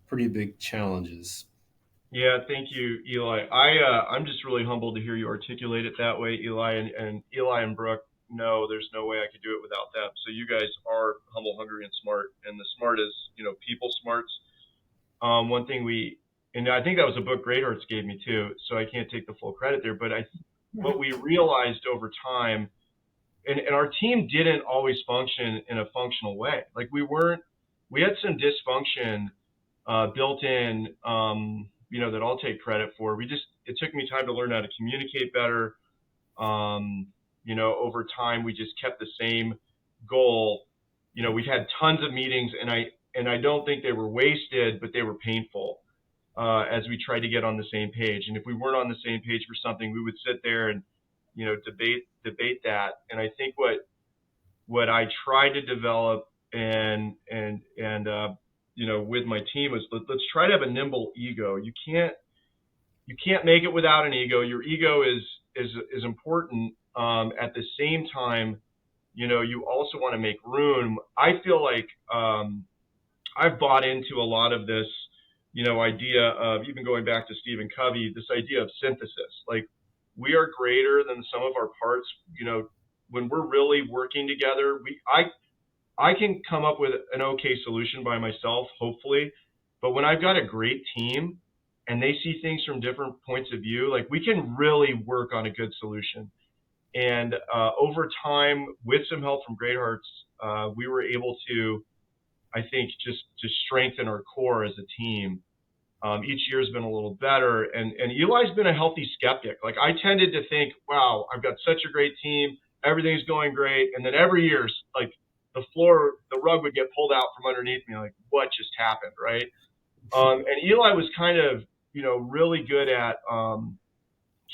pretty big challenges. Yeah, thank you, Eli. I'm just really humbled to hear you articulate it that way, Eli. And Eli and Brooke, no, there's no way I could do it without them. So you guys are humble, hungry, and smart. And the smart is, people smarts. One thing and I think that was a book 𝐉𝐸 gave me too, so I can't take the full credit there. But what we realized over time, and our team didn't always function in a functional way. Like we had some dysfunction built in, that I'll take credit for. It took me time to learn how to communicate better. Over time, we just kept the same goal. We've had tons of meetings, and I don't think they were wasted, but they were painful as we tried to get on the same page. And if we weren't on the same page for something, we would sit there and, debate that. And I think what I tried to develop and with my team was let's try to have a nimble ego. You can't make it without an ego. Your ego is important. At the same time, you also want to make room. I feel like I've bought into a lot of this, idea of, even going back to Stephen Covey, this idea of synthesis. Like we are greater than some of our parts. When we're really working together, I can come up with an okay solution by myself, hopefully. But when I've got a great team and they see things from different points of view, like we can really work on a good solution. And over time, with some help from 𝐉𝐸, we were able to, I think, just to strengthen our core as a team. Each year has been a little better. And Eli's been a healthy skeptic. Like I tended to think, wow, I've got such a great team. Everything's going great. And then every year's like the rug would get pulled out from underneath me. Like, what just happened, right? And Eli was kind of, really good at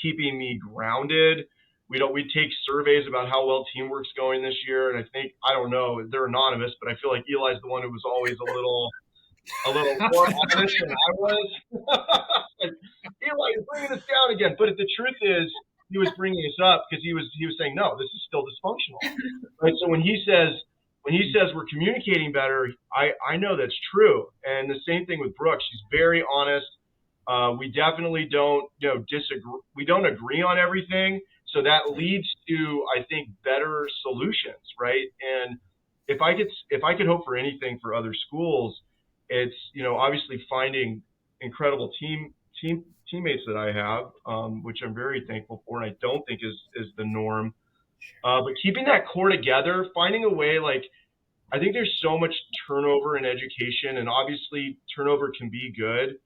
keeping me grounded. We take surveys about how well teamwork's going this year. And I don't know, they're anonymous, but I feel like Eli's the one who was always a little more honest than I was. Eli is bringing us down again. But the truth is, he was bringing us up because he was saying, no, this is still dysfunctional. Right. So when he says we're communicating better, I know that's true. And the same thing with Brooke. She's very honest. We definitely don't, disagree. We don't agree on everything. So that leads to, I think, better solutions, right? And if I could hope for anything for other schools, it's, obviously finding incredible teammates that I have, which I'm very thankful for, and I don't think is the norm. But keeping that core together, finding a way, like, I think there's so much turnover in education, and obviously turnover can be good.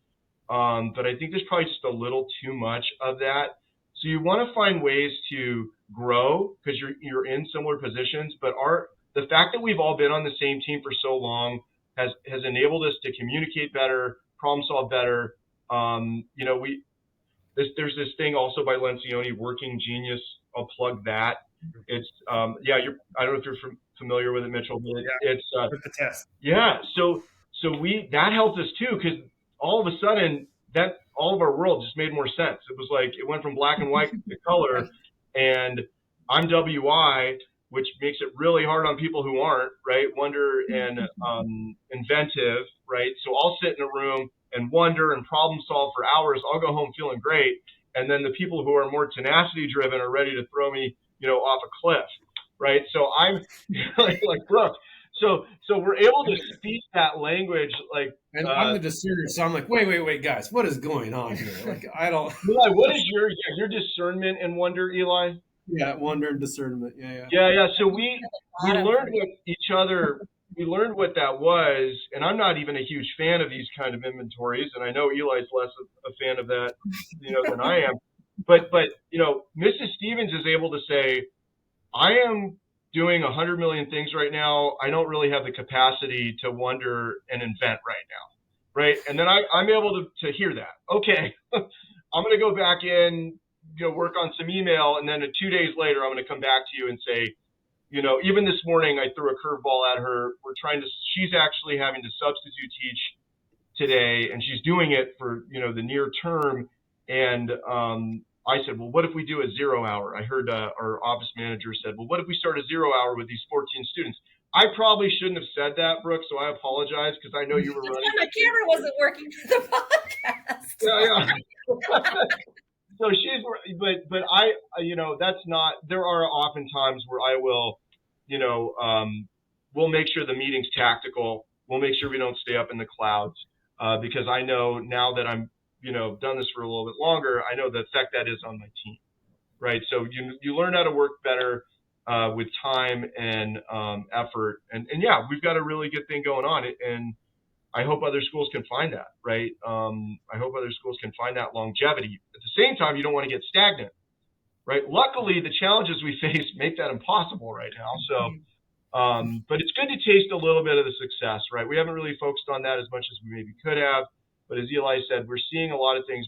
But I think there's probably just a little too much of that. So you want to find ways to grow because you're in similar positions. But the fact that we've all been on the same team for so long has enabled us to communicate better, problem solve better. There's this thing also by Lencioni, Working Genius. I'll plug that. It's I don't know if you're familiar with it, Mitchell, but it's with the test. Yeah. So that helped us too, because all of a sudden that all of our world just made more sense. It was like it went from black and white to color, and I'm WI, which makes it really hard on people who aren't, right? Wonder and inventive, right? So I'll sit in a room and wonder and problem solve for hours. I'll go home feeling great. And then the people who are more tenacity driven are ready to throw me, off a cliff, right? So I'm like Brooke. So we're able to speak that language, like. And I'm the discerner, so I'm like, wait, guys, what is going on here? Like, I don't. Eli, what is your discernment and wonder, Eli? Yeah, wonder and discernment. Yeah. So we learned what each other. We learned what that was, and I'm not even a huge fan of these kind of inventories, and I know Eli's less a fan of that, than I am. But Mrs. Stevens is able to say, I am doing 100 million things right now. I don't really have the capacity to wonder and invent right now, right? And then I'm able to hear that. Okay, I'm going to go back in, work on some email, and then 2 days later, I'm going to come back to you and say, even this morning, I threw a curveball at her. She's actually having to substitute teach today, and she's doing it for, the near term. And I said, well, what if we do a 0 hour? I heard our office manager said, well, what if we start a 0 hour with these 14 students? I probably shouldn't have said that, Brooke, so I apologize because I know you were running. My camera wasn't working for the podcast. Yeah. So but I, that's not, there are often times where I will, we'll make sure the meeting's tactical. We'll make sure we don't stay up in the clouds because I know now that I'm, done this for a little bit longer, I know the effect that is on my team, right? So you learn how to work better with time and effort. And yeah, we've got a really good thing going on. And I hope other schools can find that, right? I hope other schools can find that longevity. At the same time, you don't want to get stagnant, right? Luckily, the challenges we face make that impossible right now. So, but it's good to taste a little bit of the success, right? We haven't really focused on that as much as we maybe could have. But as Eli said, we're seeing a lot of things,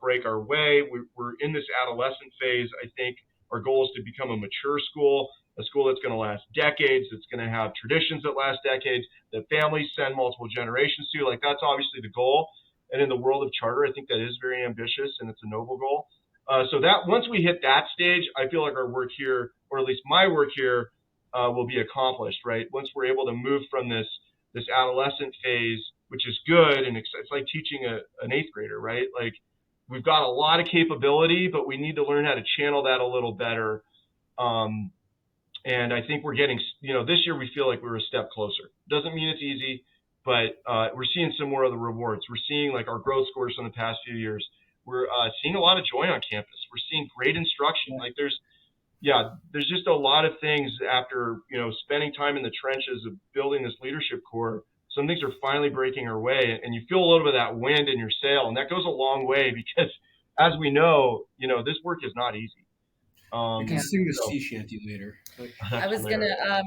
break our way. We're in this adolescent phase. I think our goal is to become a mature school, a school that's going to last decades, that's going to have traditions that last decades, that families send multiple generations to. Like, that's obviously the goal. And in the world of charter, I think that is very ambitious and it's a noble goal. So that once we hit that stage, I feel like our work here, or at least my work here, will be accomplished, right? Once we're able to move from this adolescent phase, which is good, and it's like teaching an 8th grader, right? Like, we've got a lot of capability, but we need to learn how to channel that a little better. And I think we're getting, this year we feel like we're a step closer. Doesn't mean it's easy, but we're seeing some more of the rewards. We're seeing like our growth scores from the past few years. We're seeing a lot of joy on campus. We're seeing great instruction. Like there's just a lot of things after, spending time in the trenches of building this leadership core. Some things are finally breaking our way, and you feel a little bit of that wind in your sail, and that goes a long way because, as we know, this work is not easy. You can sing the sea shanty later. I was going to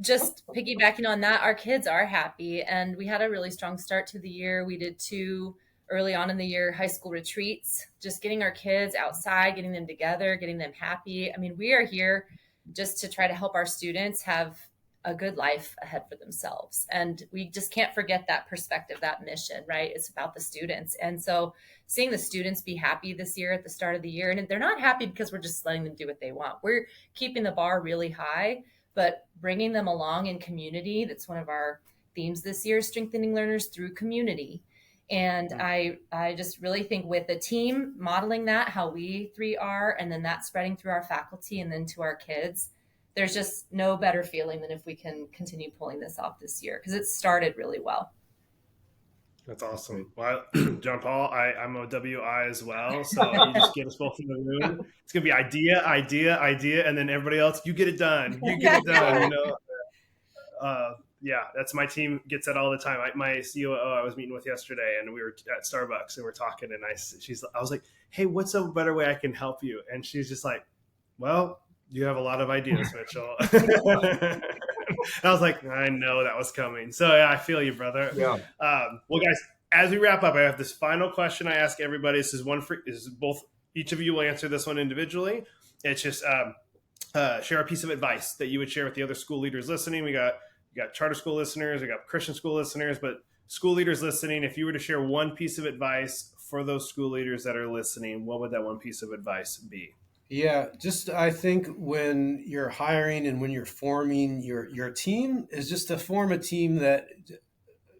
just piggybacking on that. Our kids are happy, and we had a really strong start to the year. We did 2 early on in the year high school retreats, just getting our kids outside, getting them together, getting them happy. I mean, we are here just to try to help our students have a good life ahead for themselves. And we just can't forget that perspective, that mission, right? It's about the students. And so seeing the students be happy this year at the start of the year, and they're not happy because we're just letting them do what they want. We're keeping the bar really high, but bringing them along in community. That's one of our themes this year, strengthening learners through community. And I just really think with the team modeling that, how we 3 are, and then that spreading through our faculty and then to our kids, there's just no better feeling than if we can continue pulling this off this year because it started really well. That's awesome. Well, John Paul, I'm a WI as well. So you just get us both in the room. It's going to be idea. And then everybody else, you get it done. You get it done. Yeah, that's my team gets that all the time. My COO I was meeting with yesterday, and we were at Starbucks and we're talking, and I was like, hey, what's a better way I can help you? And she's just like, well, you have a lot of ideas, Mitchell. And I was like, I know that was coming. So yeah, I feel you, brother. Yeah. Well, guys, as we wrap up, I have this final question I ask everybody. This is both. Each of you will answer this one individually. It's just share a piece of advice that you would share with the other school leaders listening. We got charter school listeners, we got Christian school listeners, but school leaders listening, if you were to share one piece of advice for those school leaders that are listening, what would that one piece of advice be? Yeah, just I think when you're hiring and when you're forming your team is just to form a team that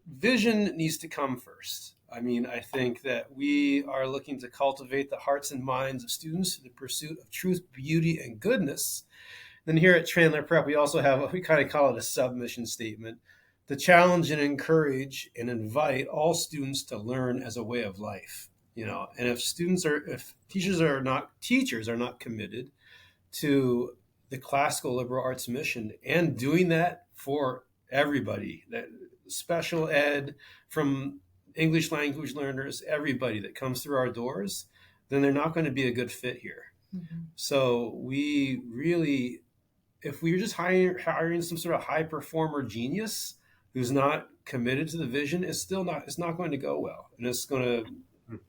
vision needs to come first. I mean, I think that we are looking to cultivate the hearts and minds of students for the pursuit of truth, beauty, and goodness. Then here at Chandler Prep, we also have, we kind of call it a submission statement, to challenge and encourage and invite all students to learn as a way of life. And if teachers are not committed to the classical liberal arts mission and doing that for everybody, that special ed, from English language learners, everybody that comes through our doors, then they're not going to be a good fit here. Mm-hmm. So we really, if we're just hiring some sort of high performer genius who's not committed to the vision, it's not going to go well, and it's going to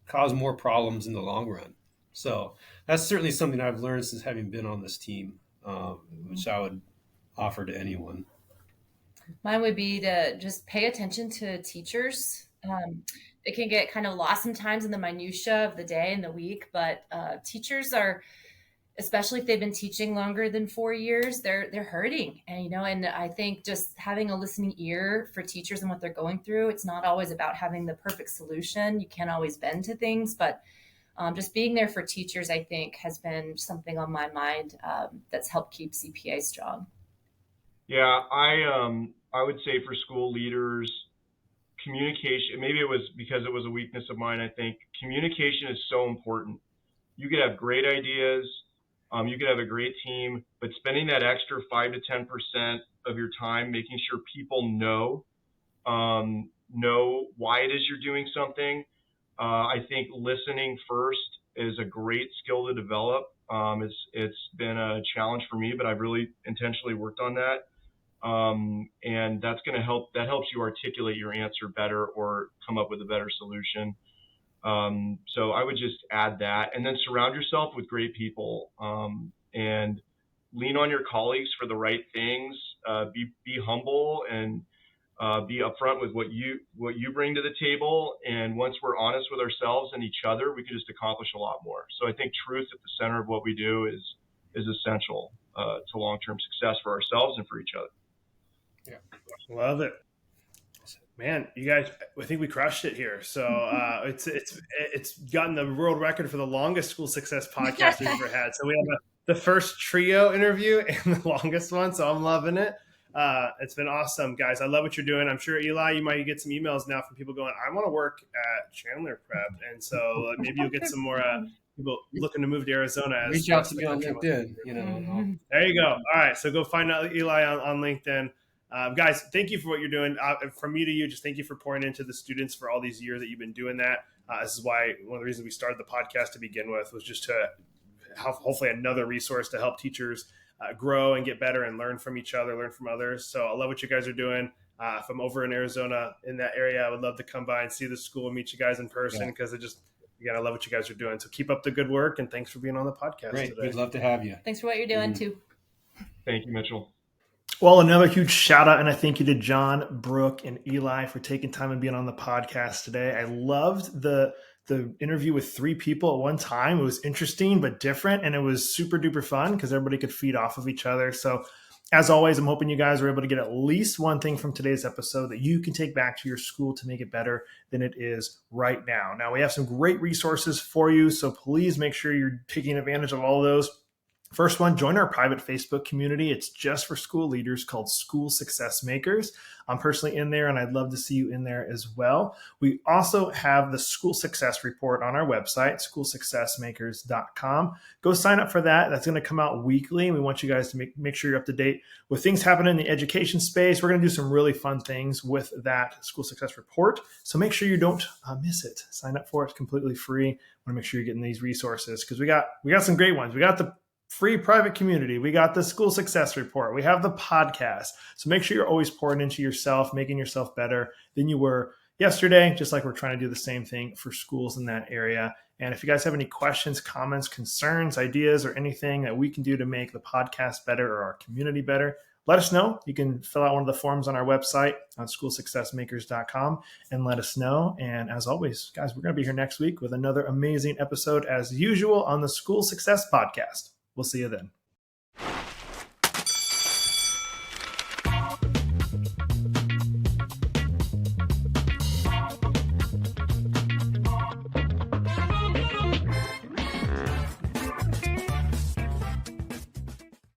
cause more problems in the long run. So that's certainly something I've learned since having been on this team, which I would offer to anyone. Mine would be to just pay attention to teachers. it can get kind of lost sometimes in the minutia of the day and the week, but teachers are, especially if they've been teaching longer than 4 years, they're hurting. And, and I think just having a listening ear for teachers and what they're going through, it's not always about having the perfect solution. You can't always bend to things, but just being there for teachers, I think, has been something on my mind that's helped keep CPA strong. Yeah, I would say for school leaders, communication, maybe it was because it was a weakness of mine, I think communication is so important. You could have great ideas, you could have a great team, but spending that extra 5 to 10% of your time making sure people know why it is you're doing something. I think listening first is a great skill to develop. It's been a challenge for me, but I've really intentionally worked on that. And that's going to help. That helps you articulate your answer better or come up with a better solution. So I would just add that, and then surround yourself with great people, and lean on your colleagues for the right things. Be humble and be upfront with what you bring to the table. And once we're honest with ourselves and each other, we can just accomplish a lot more. So I think truth at the center of what we do is essential to long-term success for ourselves and for each other. Yeah, love it, man. You guys, I think we crushed it here. So it's gotten the world record for the longest school success podcast we've ever had. So we have the first trio interview and the longest one. So I'm loving it. It's been awesome, guys. I love what you're doing. I'm sure, Eli, you might get some emails now from people going, I want to work at Chandler Prep. And so maybe you'll get some more people looking to move to Arizona. Reach out to me on LinkedIn. There you go. All right. So go find out Eli on LinkedIn. Guys, thank you for what you're doing. From me to you, just thank you for pouring into the students for all these years that you've been doing that. This is why one of the reasons we started the podcast to begin with was just to have hopefully another resource to help teachers grow and get better and learn from each other, learn from others. So I love what you guys are doing. If I'm over in Arizona in that area, I would love to come by and see the school and meet you guys in person because I love what you guys are doing. So keep up the good work, and thanks for being on the podcast today. We'd love to have you. Thanks for what you're doing too. Thank you, Mitchell. Well, another huge shout out and a thank you to John, Brooke, and Eli for taking time and being on the podcast today. I loved the interview with 3 people at one time. It was interesting but different, and it was super duper fun because everybody could feed off of each other. So as always, I'm hoping you guys were able to get at least one thing from today's episode that you can take back to your school to make it better than it is right now. Now, we have some great resources for you, so please make sure you're taking advantage of all of those. First one, join our private Facebook community. It's just for school leaders called School Success Makers. I'm personally in there, and I'd love to see you in there as well. We also have the School Success Report on our website, schoolsuccessmakers.com. Go sign up for that. That's going to come out weekly. We want you guys to make sure you're up to date with things happening in the education space. We're going to do some really fun things with that School Success Report. So make sure you don't miss it. Sign up for it. It's completely free. I want to make sure you're getting these resources because we got some great ones. We got the free private community. We got the School Success Report. We have the podcast. So make sure you're always pouring into yourself, making yourself better than you were yesterday, just like we're trying to do the same thing for schools in that area. And if you guys have any questions, comments, concerns, ideas, or anything that we can do to make the podcast better or our community better, let us know. You can fill out one of the forms on our website on schoolsuccessmakers.com and let us know. And as always, guys, we're going to be here next week with another amazing episode as usual on the School Success Podcast. We'll see you then.